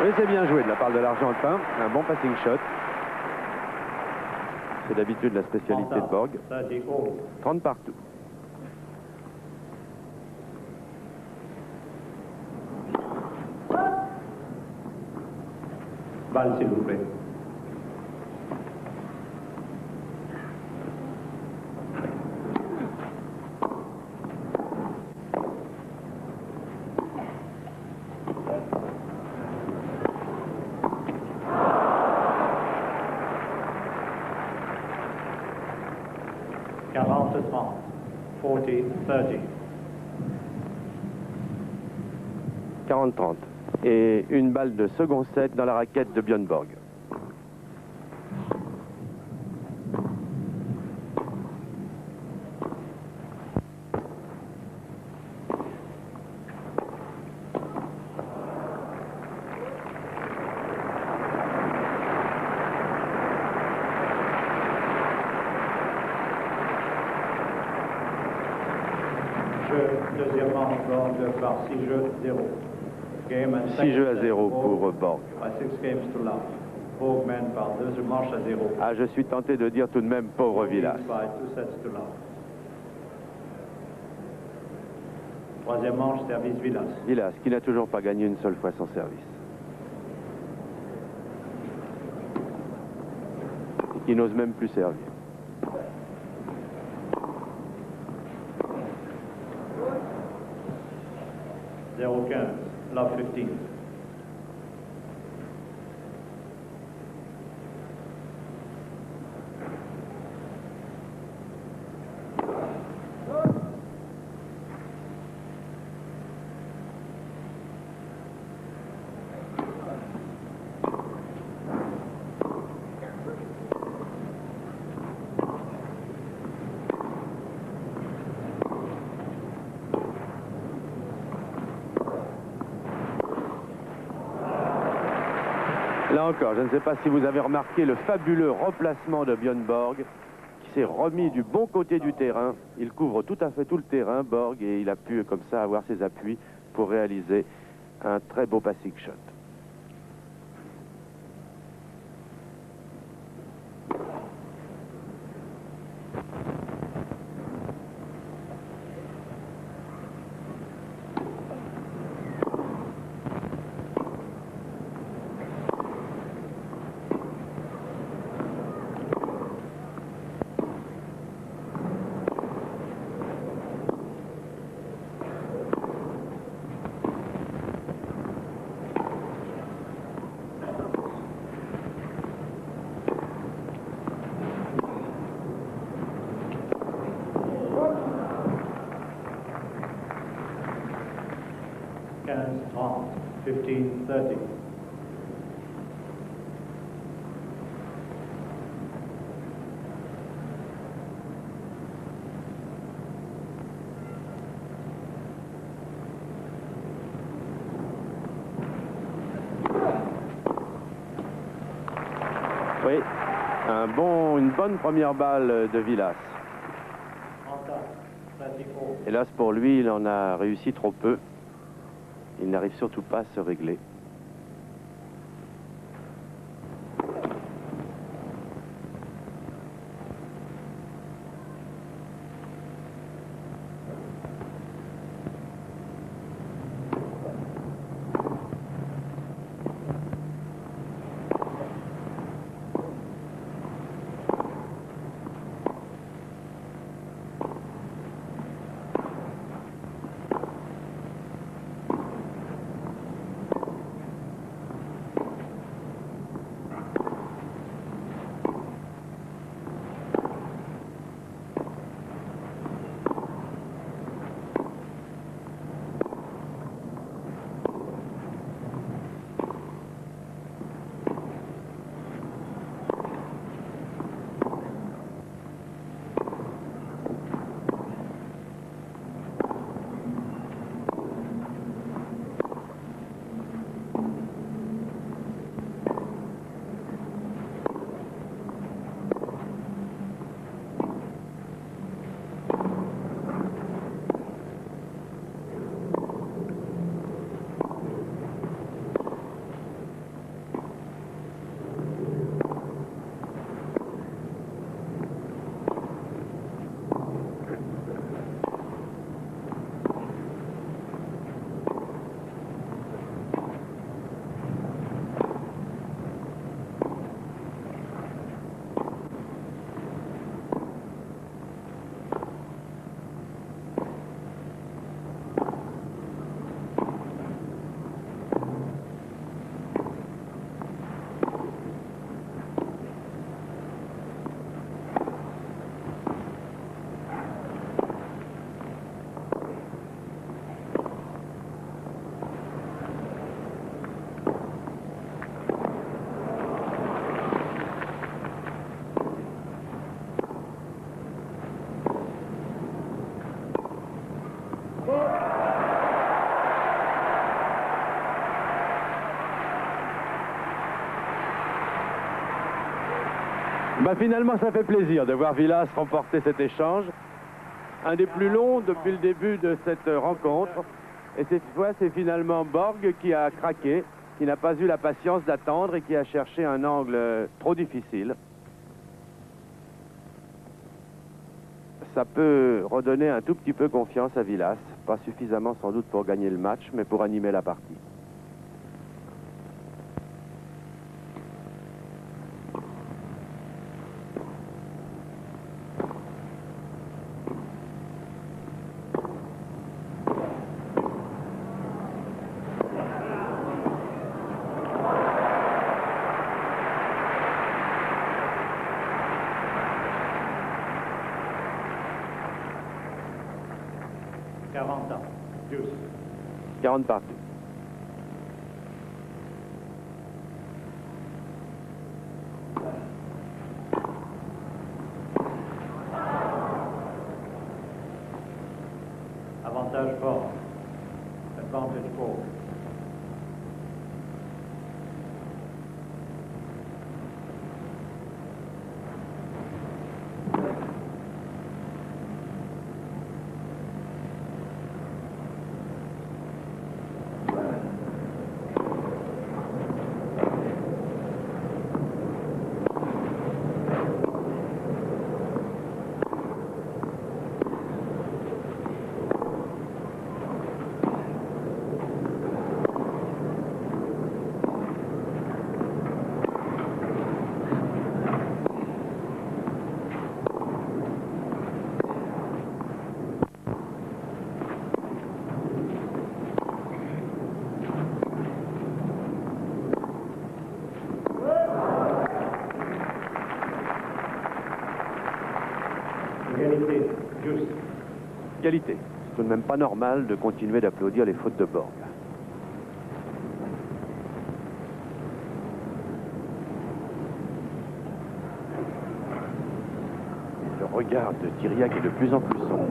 Oui, c'est bien joué de la part de l'Argentin. Un bon passing shot. C'est d'habitude la spécialité de Borg. 30 partout. Balle, s'il vous plaît. Quarante 40-30. 40-30. Et une balle de second set dans la raquette de Björn Borg. Deuxième manche, Borg par 6 jeux 0. 6 jeux à 0 pour Borg. Borg mène par 2 manches à 0. Ah, je suis tenté de dire tout de même pauvre Villas. Troisième manche, service Villas. Villas, qui n'a toujours pas gagné une seule fois son service. Et qui n'ose même plus servir. « 0-15, love 15. Là encore, je ne sais pas si vous avez remarqué le fabuleux replacement de Björn Borg, qui s'est remis du bon côté du terrain. Il couvre tout à fait tout le terrain, Borg, et il a pu comme ça avoir ses appuis pour réaliser un très beau passing shot. Cannons on, 15-30. Oui, une bonne première balle de Vilas. Hélas pour lui, il en a réussi trop peu. Il n'arrive surtout pas à se régler. Finalement, ça fait plaisir de voir Vilas remporter cet échange. Un des plus longs depuis le début de cette rencontre. Et cette fois, c'est finalement Borg qui a craqué, qui n'a pas eu la patience d'attendre et qui a cherché un angle trop difficile. Ça peut redonner un tout petit peu confiance à Vilas. Pas suffisamment sans doute pour gagner le match, mais pour animer la partie. Deuce. 40 partout. Avantage fort. Advantage fort. Égalité, juste. Égalité. C'est tout de même pas normal de continuer d'applaudir les fautes de Borg. Le regard de Thiriac est de plus en plus sombre.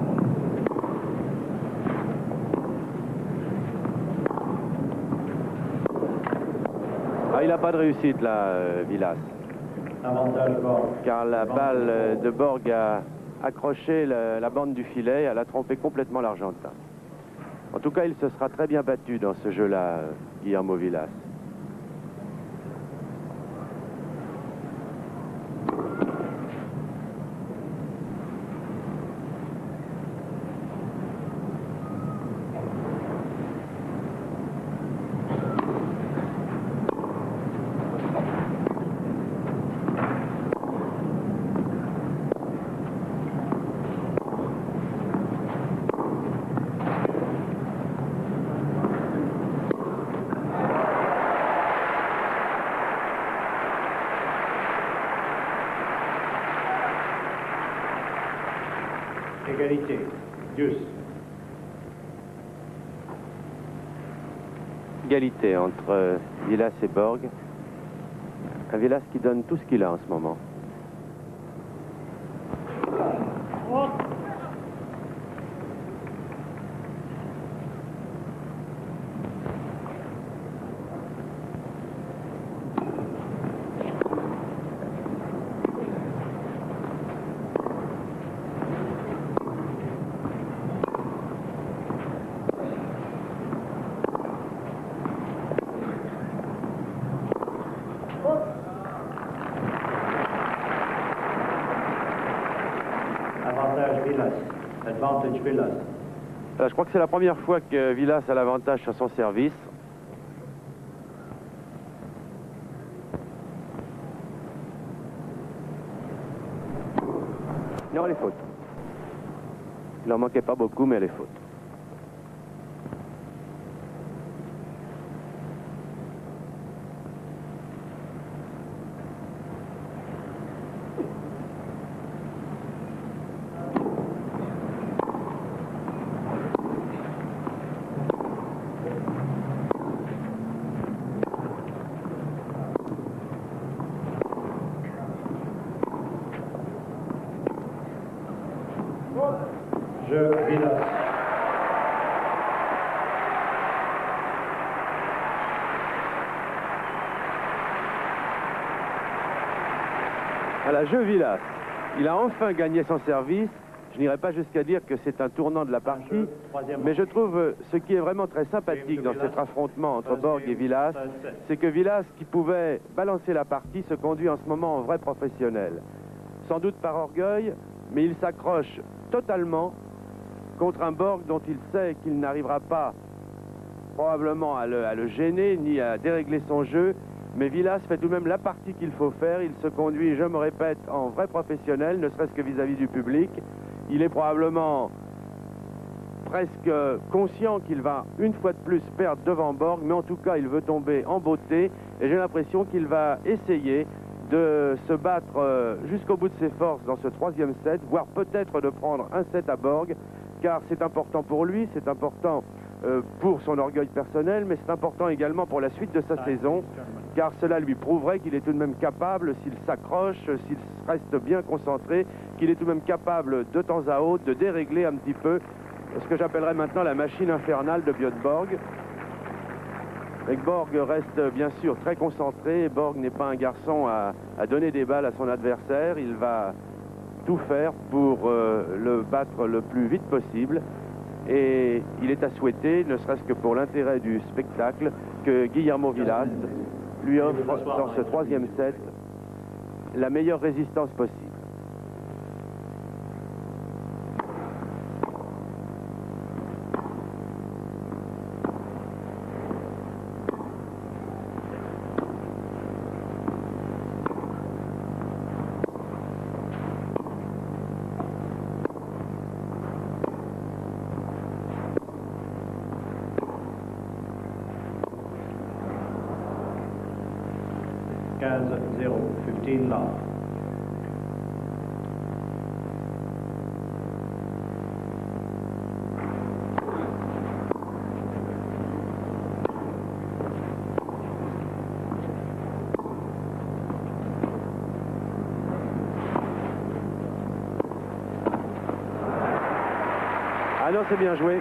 Ah, il n'a pas de réussite là, Vilas. Avantage Borg. Car la balle de Borg a accroché la bande du filet, elle a trompé complètement l'Argentin. En tout cas, il se sera très bien battu dans ce jeu-là, Guillermo Vilas. Égalité, juste. Égalité entre Vilas et Borg. Un Vilas qui donne tout ce qu'il a en ce moment. Avantage Vilas. Advantage Vilas. Je crois que c'est la première fois que Vilas a l'avantage sur son service. Non, elle est faute. Il n'en manquait pas beaucoup, mais elle est faute. Jeu Vilas. Voilà, jeu Vilas. Il a enfin gagné son service. Je n'irai pas jusqu'à dire que c'est un tournant de la partie, mais je trouve ce qui est vraiment très sympathique dans cet affrontement entre Borg et Vilas, c'est que Vilas, qui pouvait balancer la partie, se conduit en ce moment en vrai professionnel. Sans doute par orgueil, mais il s'accroche totalement contre un Borg dont il sait qu'il n'arrivera pas probablement à le gêner ni à dérégler son jeu. Mais Vilas fait tout de même la partie qu'il faut faire. Il se conduit, je me répète, en vrai professionnel, ne serait-ce que vis-à-vis du public. Il est probablement presque conscient qu'il va une fois de plus perdre devant Borg, mais en tout cas il veut tomber en beauté et j'ai l'impression qu'il va essayer de se battre jusqu'au bout de ses forces dans ce troisième set, voire peut-être de prendre un set à Borg, car c'est important pour lui, c'est important pour son orgueil personnel, mais c'est important également pour la suite de sa saison, car cela lui prouverait qu'il est tout de même capable, s'il s'accroche, s'il reste bien concentré, qu'il est tout de même capable de temps à autre de dérégler un petit peu ce que j'appellerais maintenant la machine infernale de Björn Borg. Et Borg reste bien sûr très concentré. Borg n'est pas un garçon à donner des balles à son adversaire. Il va tout faire pour le battre le plus vite possible. Et il est à souhaiter, ne serait-ce que pour l'intérêt du spectacle, que Guillermo Vilas lui offre dans ce troisième set la meilleure résistance possible. Quinze 0, 15 love. Ah non, c'est bien joué.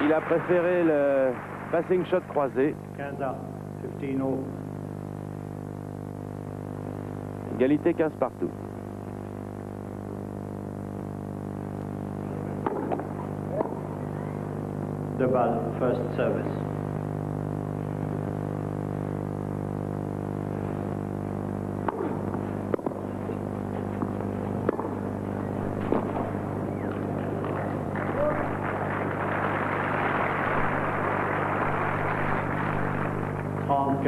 Il a préféré le passing shot croisé. 15 15-0. Égalité 15 partout. Deux balles, first service. Trente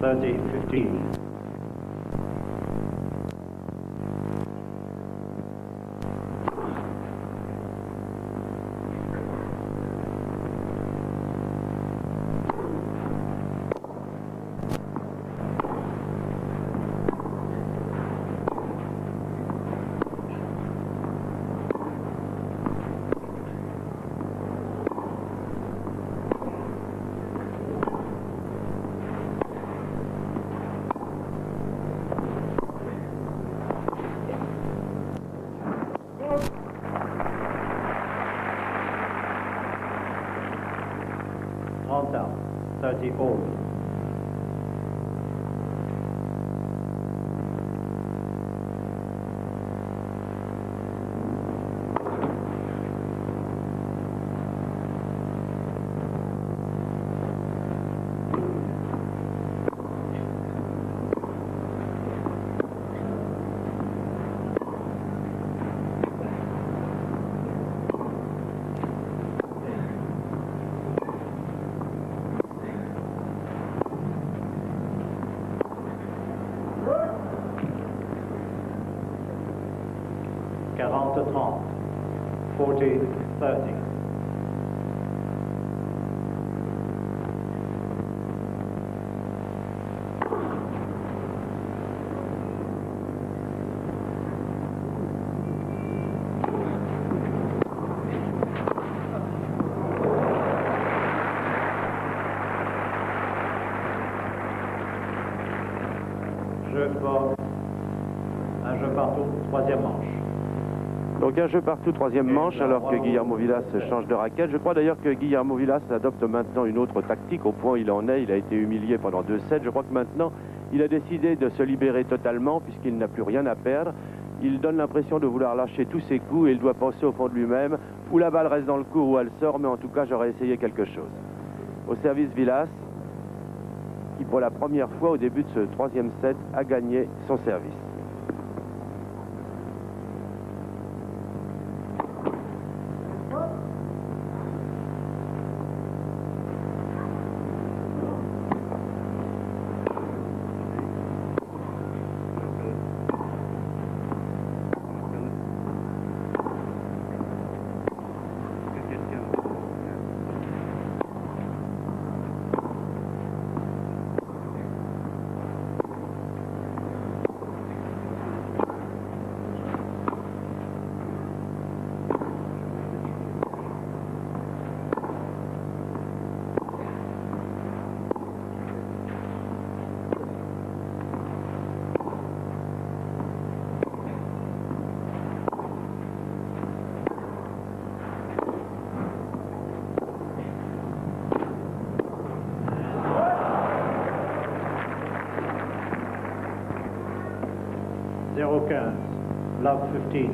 30-15. Out, 30 all. Quarante 30, 40-30. Un jeu partout, troisième manche. Donc un jeu partout, troisième manche, alors que Guillermo Vilas change de raquette. Je crois d'ailleurs que Guillermo Vilas adopte maintenant une autre tactique. Au point où il en est, il a été humilié pendant 2 sets. Je crois que maintenant, il a décidé de se libérer totalement puisqu'il n'a plus rien à perdre. Il donne l'impression de vouloir lâcher tous ses coups et il doit penser au fond de lui-même où la balle reste dans le court ou elle sort, mais en tout cas, j'aurais essayé quelque chose. Au service Vilas, qui pour la première fois au début de ce troisième set a gagné son service. Love 15.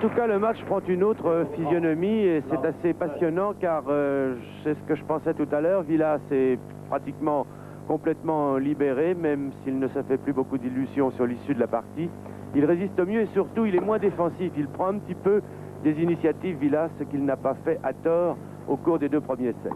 tout cas, le match prend une autre physionomie et c'est assez passionnant car c'est ce que je pensais tout à l'heure. Vilas est pratiquement complètement libéré, même s'il ne se fait plus beaucoup d'illusions sur l'issue de la partie. Il résiste mieux et surtout, il est moins défensif. Il prend un petit peu des initiatives, Vilas, ce qu'il n'a pas fait à tort au cours des 2 premiers sets.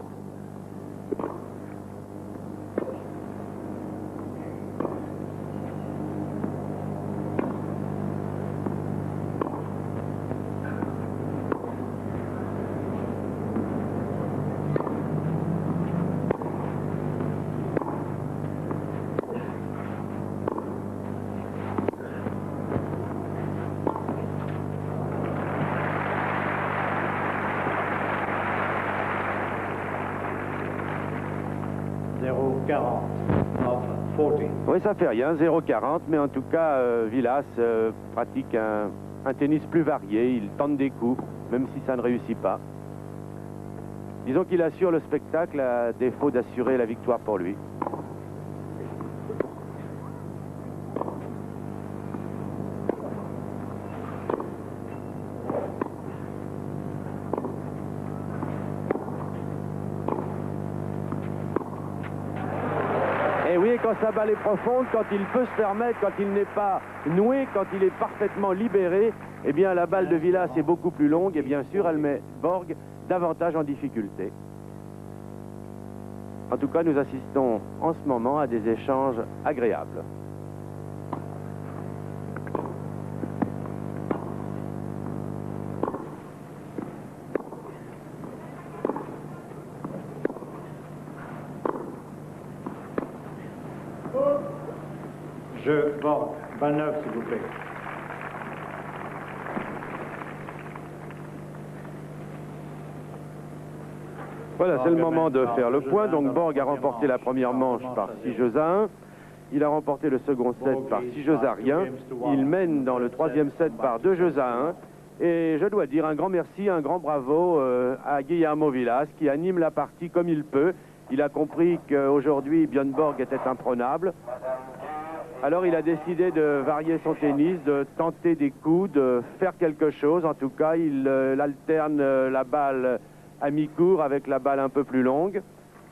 Oui, ça fait rien, 0,40, mais en tout cas, Vilas pratique un tennis plus varié, il tente des coups, même si ça ne réussit pas. Disons qu'il assure le spectacle à défaut d'assurer la victoire pour lui. Et oui, quand sa balle est profonde, quand il peut se permettre, quand il n'est pas noué, quand il est parfaitement libéré, eh bien la balle de Vilas est beaucoup plus longue et bien sûr elle met Borg davantage en difficulté. En tout cas, nous assistons en ce moment à des échanges agréables. Jeu Borg, 29 s'il vous plaît. Voilà, c'est le moment de faire le point. Donc Borg a remporté la première manche par 6 jeux à 1. Il a remporté le second set par 6 jeux à rien. Il mène dans le troisième set par 2 jeux à 1. Et je dois dire un grand merci, un grand bravo à Guillermo Vilas qui anime la partie comme il peut. Il a compris qu'aujourd'hui Björn Borg était imprenable. Alors il a décidé de varier son tennis, de tenter des coups, de faire quelque chose. En tout cas, il alterne la balle à mi-court avec la balle un peu plus longue.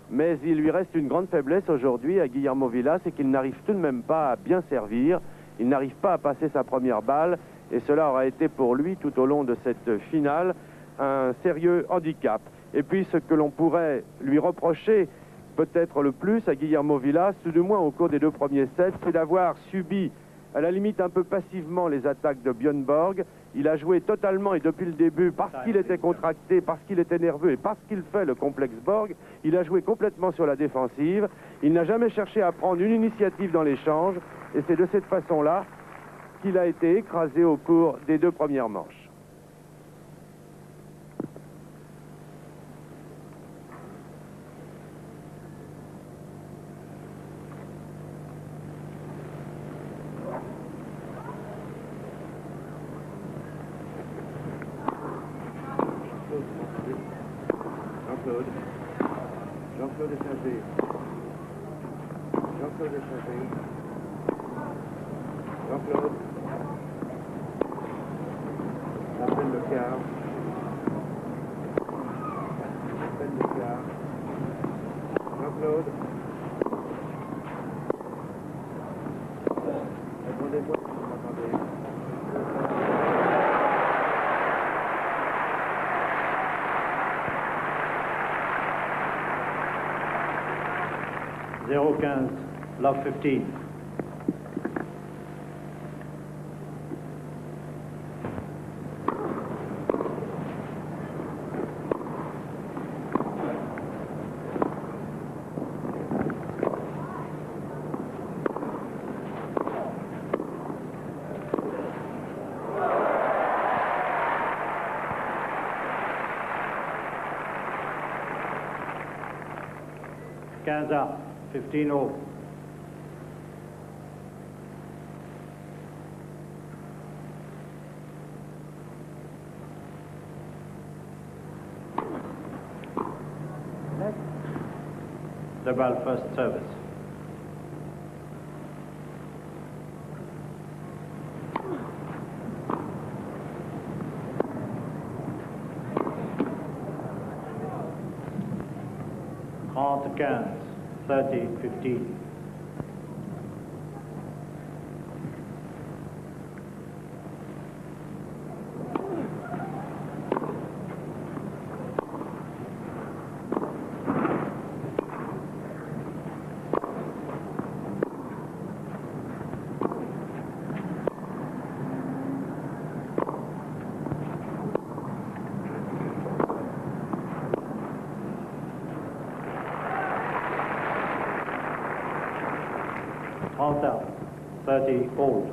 Mais il lui reste une grande faiblesse aujourd'hui à Guillermo Vilas, c'est qu'il n'arrive tout de même pas à bien servir. Il n'arrive pas à passer sa première balle. Et cela aura été pour lui, tout au long de cette finale, un sérieux handicap. Et puis ce que l'on pourrait lui reprocher, peut-être le plus à Guillermo Vilas, tout du moins au cours des 2 premiers sets, c'est d'avoir subi à la limite un peu passivement les attaques de Björn Borg. Il a joué totalement et depuis le début, parce qu'il était contracté, parce qu'il était nerveux et parce qu'il fait le complexe Borg, il a joué complètement sur la défensive. Il n'a jamais cherché à prendre une initiative dans l'échange et c'est de cette façon-là qu'il a été écrasé au cours des 2 premières manches. Jean-Claude est chargé. Jean-Claude est chargé. Jean-Claude. Appelle le quart. Appelle le quart. Jean-Claude. Répondez-moi si vous m'entendez. 0-15, love 15. Up, 15-0. The ball first service. 30-15, 30-15. All down, 30 old.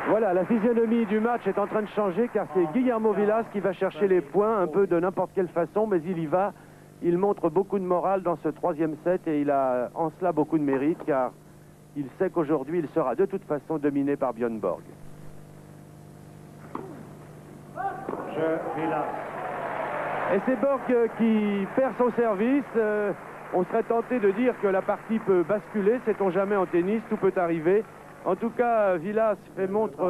Voilà, la physionomie du match est en train de changer car c'est Guillermo Vilas qui va chercher les points un peu de n'importe quelle façon, mais il y va. Il montre beaucoup de morale dans ce troisième set et il a en cela beaucoup de mérite car il sait qu'aujourd'hui il sera de toute façon dominé par Björn Borg. Jeu Vilas. Et c'est Borg qui perd son service. On serait tenté de dire que la partie peut basculer, sait-on jamais en tennis, tout peut arriver. En tout cas, Vilas fait montre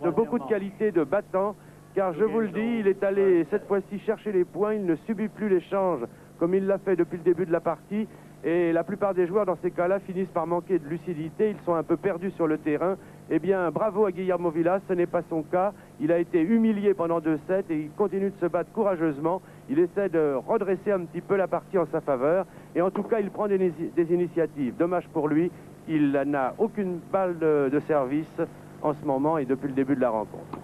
de beaucoup de qualité de battant, car je vous le dis, il est allé cette fois-ci chercher les points, il ne subit plus l'échange comme il l'a fait depuis le début de la partie, et la plupart des joueurs dans ces cas-là finissent par manquer de lucidité, ils sont un peu perdus sur le terrain. Eh bien, bravo à Guillermo Vilas, ce n'est pas son cas, il a été humilié pendant 2 sets et il continue de se battre courageusement, il essaie de redresser un petit peu la partie en sa faveur, et en tout cas, il prend des initiatives. Dommage pour lui. Il n'a aucune balle de service en ce moment et depuis le début de la rencontre.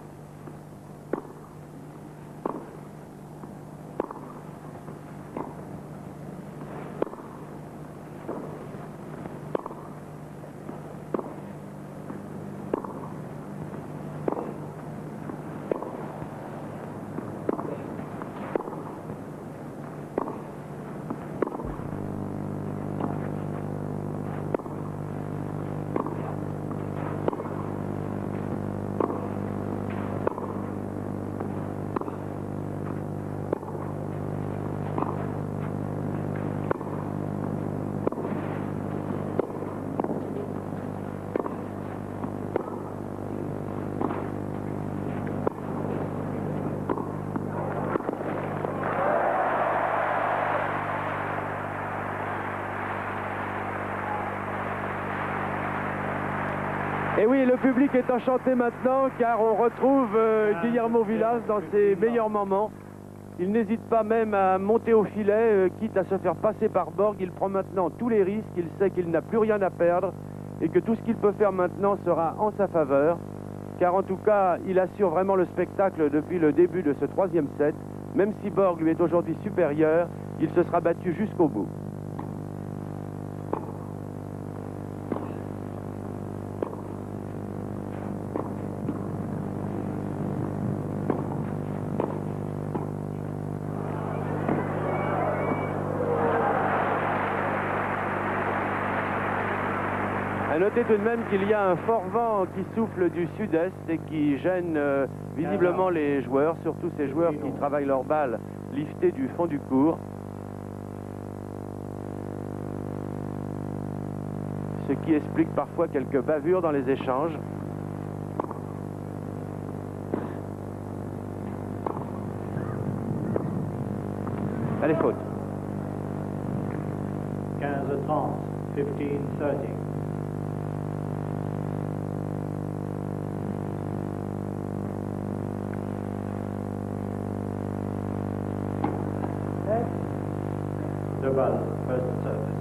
Et oui, le public est enchanté maintenant car on retrouve Guillermo Vilas dans ses meilleurs moments. Il n'hésite pas même à monter au filet, quitte à se faire passer par Borg. Il prend maintenant tous les risques, il sait qu'il n'a plus rien à perdre et que tout ce qu'il peut faire maintenant sera en sa faveur. Car en tout cas, il assure vraiment le spectacle depuis le début de ce troisième set. Même si Borg lui est aujourd'hui supérieur, il se sera battu jusqu'au bout. À noter tout de même qu'il y a un fort vent qui souffle du sud-est et qui gêne visiblement les joueurs, surtout ces joueurs qui travaillent leur balle liftée du fond du court. Ce qui explique parfois quelques bavures dans les échanges. Allez, faute. 15-30, 15-30. De balle, first service.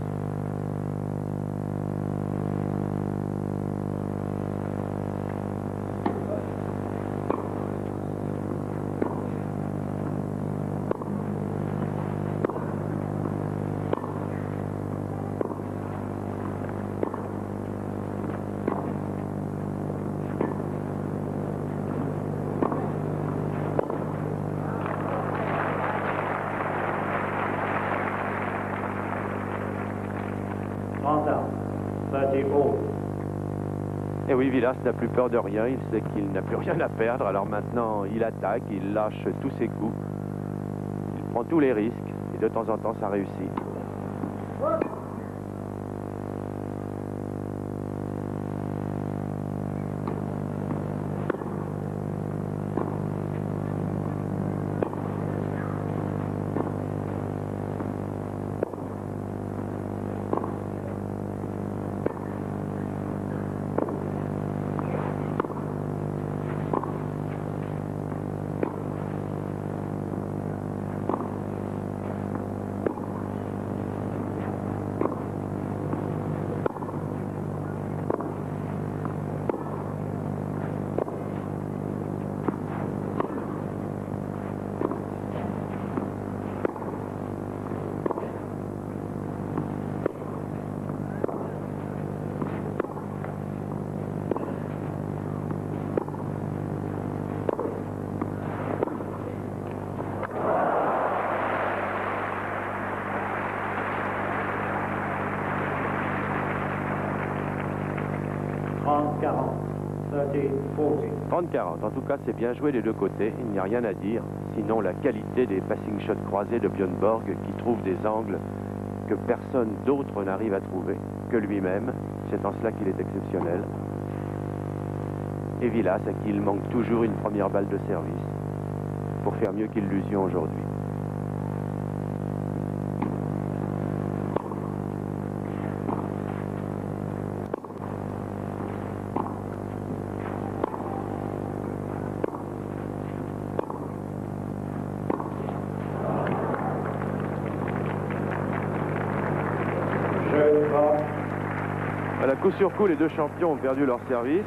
Down, 30 all. Et oui, Vilas n'a plus peur de rien, il sait qu'il n'a plus rien à perdre, alors maintenant il attaque, il lâche tous ses coups, il prend tous les risques, et de temps en temps ça réussit. « 30-40, en tout cas c'est bien joué des deux côtés, il n'y a rien à dire, sinon la qualité des passing shots croisés de Björn Borg qui trouve des angles que personne d'autre n'arrive à trouver que lui-même, c'est en cela qu'il est exceptionnel. Et Vilas à qui il manque toujours une première balle de service pour faire mieux qu'Illusion aujourd'hui. À coup sur coup, les deux champions ont perdu leur service.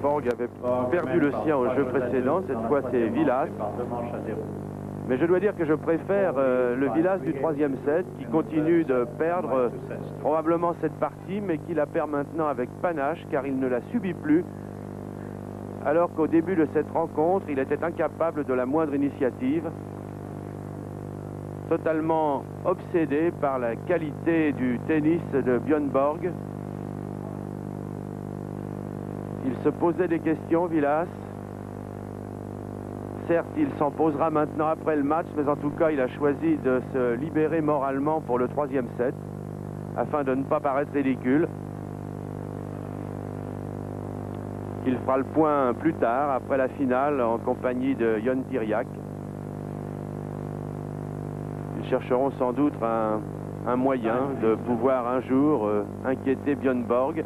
Borg avait perdu le sien au jeu précédent, cette fois c'est Vilas. Mais je dois dire que je préfère le Vilas du troisième set, qui continue de perdre probablement cette partie, mais qui la perd maintenant avec panache, car il ne la subit plus. Alors qu'au début de cette rencontre, il était incapable de la moindre initiative, totalement obsédé par la qualité du tennis de Björn Borg. Il se posait des questions, Vilas. Certes, il s'en posera maintenant après le match, mais en tout cas, il a choisi de se libérer moralement pour le troisième set, afin de ne pas paraître ridicule. Il fera le point plus tard, après la finale, en compagnie de Jon Tiriac. Ils chercheront sans doute un moyen de pouvoir un jour inquiéter Björn Borg.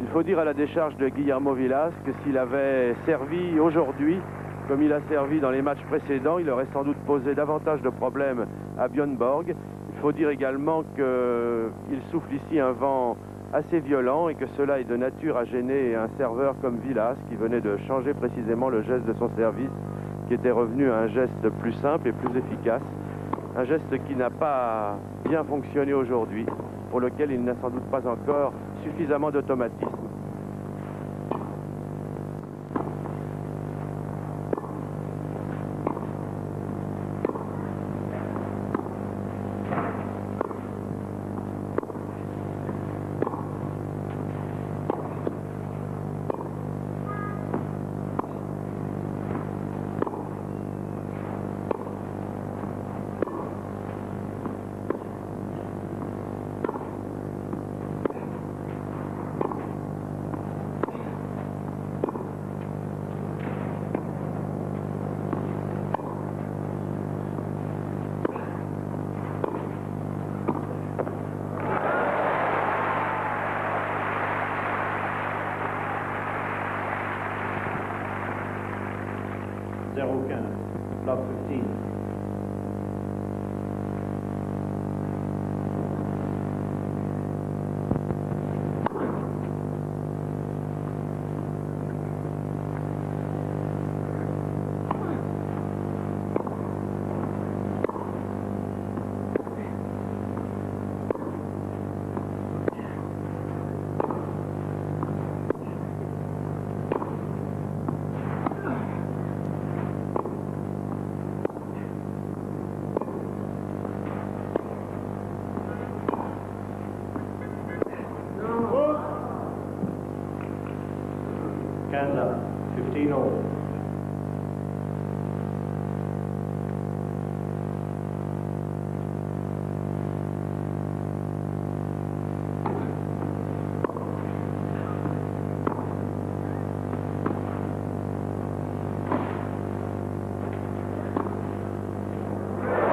Il faut dire à la décharge de Guillermo Vilas que s'il avait servi aujourd'hui, comme il a servi dans les matchs précédents, il aurait sans doute posé davantage de problèmes à Björn Borg. Il faut dire également qu'il souffle ici un vent assez violent et que cela est de nature à gêner un serveur comme Vilas qui venait de changer précisément le geste de son service, qui était revenu à un geste plus simple et plus efficace. Un geste qui n'a pas bien fonctionné aujourd'hui, pour lequel il n'a sans doute pas encore suffisamment d'automatisme. Block 15. Hands up. 15 all.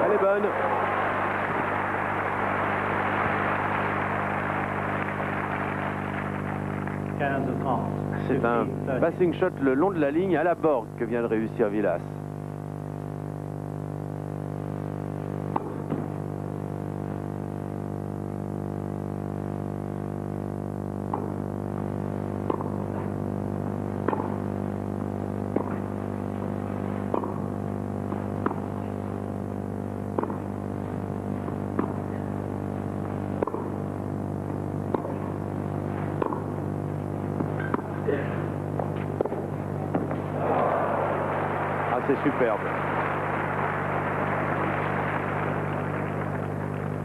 Elle est bonne. C'est un passing shot le long de la ligne à la Borg que vient de réussir Vilas. Ah, c'est superbe.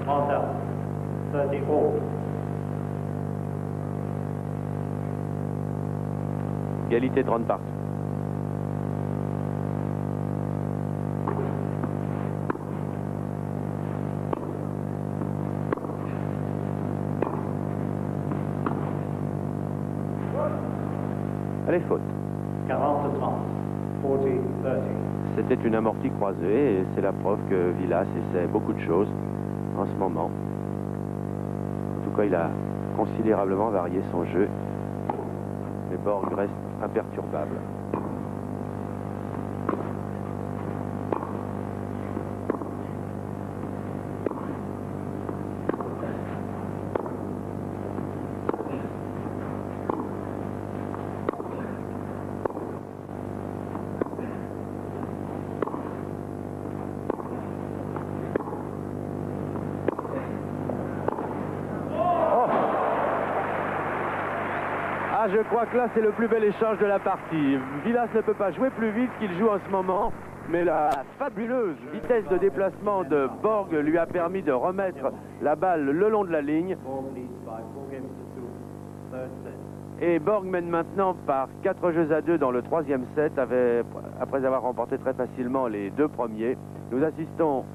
30 up. 30 all. Égalité 30 partout. Allez, faute. 40-30. 40-30. C'était une amortie croisée et c'est la preuve que Vilas essaie beaucoup de choses en ce moment. En tout cas, il a considérablement varié son jeu. Mais Borg reste imperturbable. Ah, je crois que là, c'est le plus bel échange de la partie. Vilas ne peut pas jouer plus vite qu'il joue en ce moment, mais la fabuleuse vitesse de déplacement de Borg lui a permis de remettre la balle le long de la ligne. Et Borg mène maintenant par 4-2 dans le 3e set, après avoir remporté très facilement les 2 premiers. Nous assistons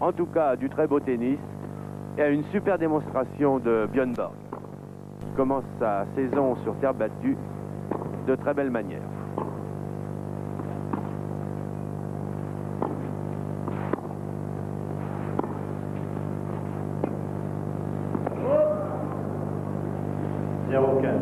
en tout cas à du très beau tennis et à une super démonstration de Björn Borg, qui commence sa saison sur terre battue de très belle manière. Top 15.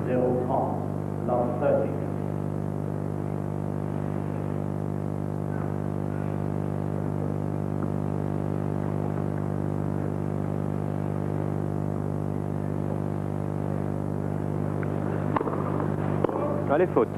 Love 30. Allez, faute.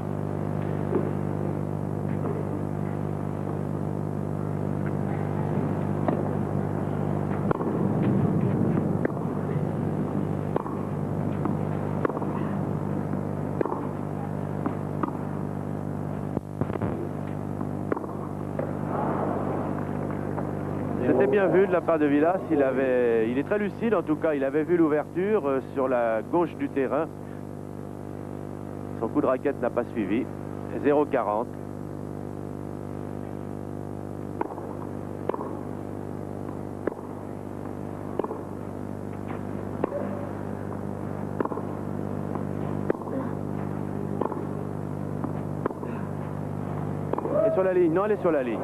C'était bien vu de la part de Vilas. Il est très lucide, en tout cas. Il avait vu l'ouverture sur la gauche du terrain. Son coup de raquette n'a pas suivi. 0,40. Et sur la ligne? Non, elle est sur la ligne.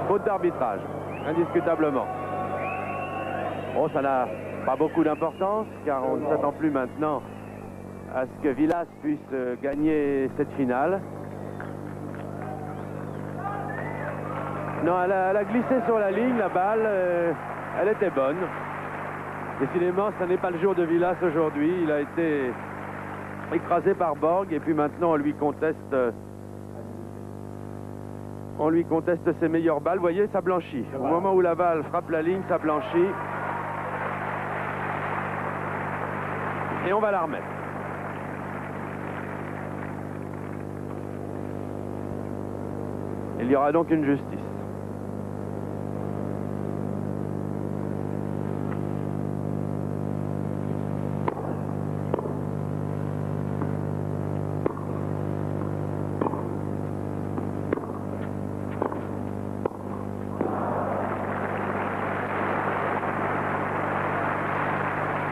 Faute d'arbitrage, indiscutablement. Bon, ça n'a pas beaucoup d'importance, car on ne s'attend plus maintenant à ce que Vilas puisse gagner cette finale. Non, elle a glissé sur la ligne, la balle, elle était bonne. Décidément, ce n'est pas le jour de Vilas aujourd'hui. Il a été écrasé par Borg et puis maintenant on lui conteste ses meilleures balles. Vous voyez, ça blanchit. Au moment où la balle frappe la ligne, ça blanchit. Et on va la remettre. Il y aura donc une justice.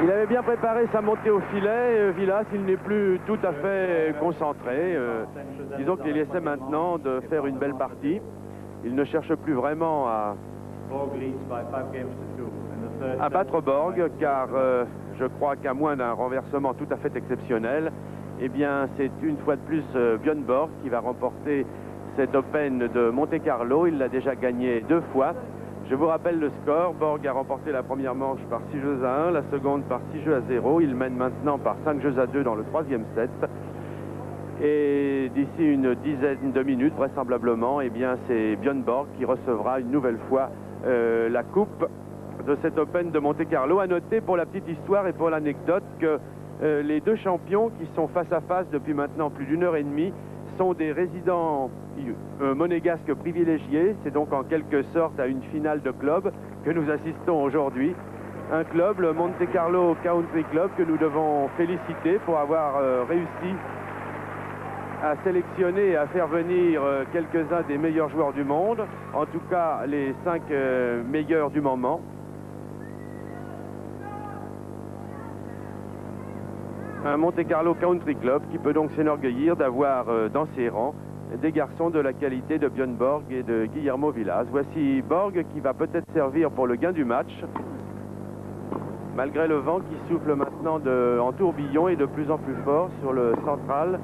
Il avait bien préparé sa montée au filet. Vilas, il n'est plus tout à fait concentré. Disons qu'il essaie maintenant de faire une belle partie. Il ne cherche plus vraiment à battre Borg, car je crois qu'à moins d'un renversement tout à fait exceptionnel, eh bien c'est une fois de plus Björn Borg qui va remporter cet Open de Monte-Carlo. Il l'a déjà gagné 2 fois. Je vous rappelle le score. Borg a remporté la première manche par 6 jeux à 1, la seconde par 6 jeux à 0. Il mène maintenant par 5 jeux à 2 dans le 3e set. Et d'ici une dizaine de minutes, vraisemblablement, eh bien c'est Björn Borg qui recevra une nouvelle fois la coupe de cet Open de Monte-Carlo. À noter pour la petite histoire et pour l'anecdote que les deux champions qui sont face à face depuis maintenant plus d'1 heure et demie sont des résidents monégasques privilégiés. C'est donc en quelque sorte à une finale de club que nous assistons aujourd'hui. Un club, le Monte Carlo Country Club, que nous devons féliciter pour avoir réussi à sélectionner et à faire venir quelques-uns des meilleurs joueurs du monde, en tout cas les 5 meilleurs du moment. Un Monte Carlo Country Club qui peut donc s'enorgueillir d'avoir dans ses rangs des garçons de la qualité de Björn Borg et de Guillermo Vilas. Voici Borg qui va peut-être servir pour le gain du match, malgré le vent qui souffle maintenant en tourbillon et de plus en plus fort sur le central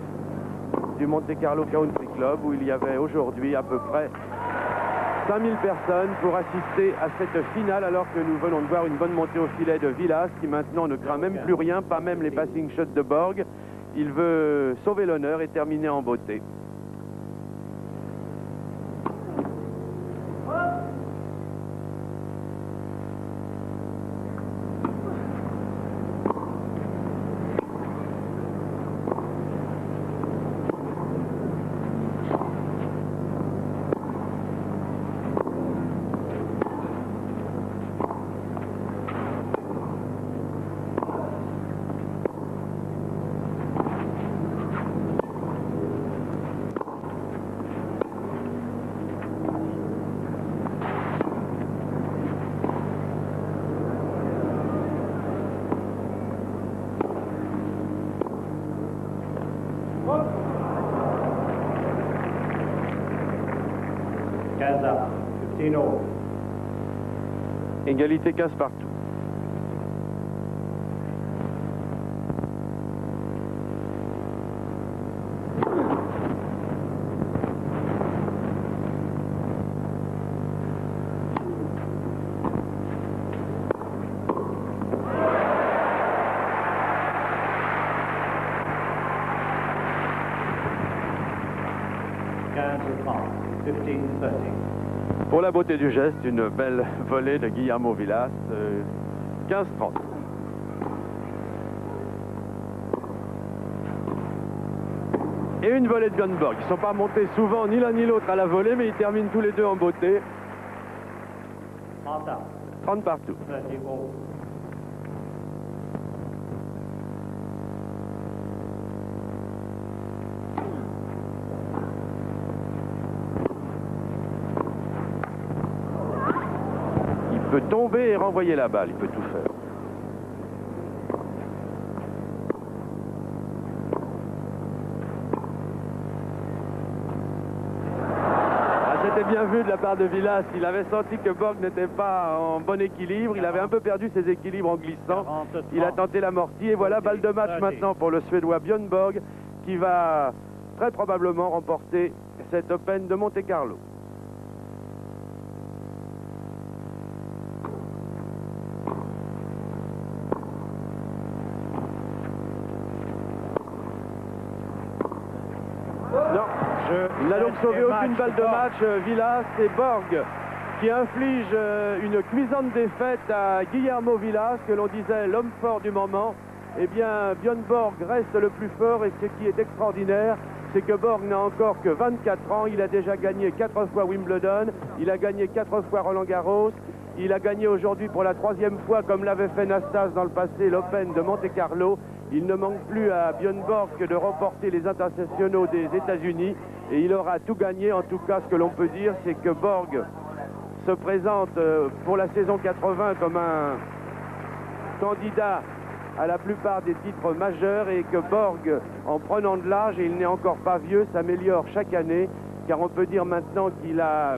du Monte Carlo Country Club, où il y avait aujourd'hui à peu près 5000 personnes pour assister à cette finale, alors que nous venons de voir une bonne montée au filet de Vilas, qui maintenant ne craint même plus rien, pas même les passing shots de Borg. Il veut sauver l'honneur et terminer en beauté. Égalité 15 partout. Pour la beauté du geste, une belle volée de Guillermo Vilas, 15-30. Et une volée de Björn Borg. Ils ne sont pas montés souvent ni l'un ni l'autre à la volée, mais ils terminent tous les deux en beauté. 30 partout. Il peut tomber et renvoyer la balle, il peut tout faire. C'était bien vu de la part de Vilas. Il avait senti que Borg n'était pas en bon équilibre. Il avait un peu perdu ses équilibres en glissant. Il a tenté l'amorti et voilà, balle de match maintenant pour le Suédois Björn Borg, qui va très probablement remporter cet Open de Monte Carlo. Non, il n'a donc sauvé aucune balle de match. Villas, et Borg qui inflige une cuisante défaite à Guillermo Villas, que l'on disait l'homme fort du moment. Eh bien, Björn Borg reste le plus fort, et ce qui est extraordinaire, c'est que Borg n'a encore que 24 ans. Il a déjà gagné 4 fois Wimbledon, il a gagné 4 fois Roland Garros, il a gagné aujourd'hui pour la 3e fois, comme l'avait fait Nastas dans le passé, l'Open de Monte-Carlo. Il ne manque plus à Björn Borg que de remporter les internationaux des États-Unis, et il aura tout gagné. En tout cas, ce que l'on peut dire, c'est que Borg se présente pour la saison 80 comme un candidat à la plupart des titres majeurs, et que Borg, en prenant de l'âge, et il n'est encore pas vieux, s'améliore chaque année, car on peut dire maintenant qu'il a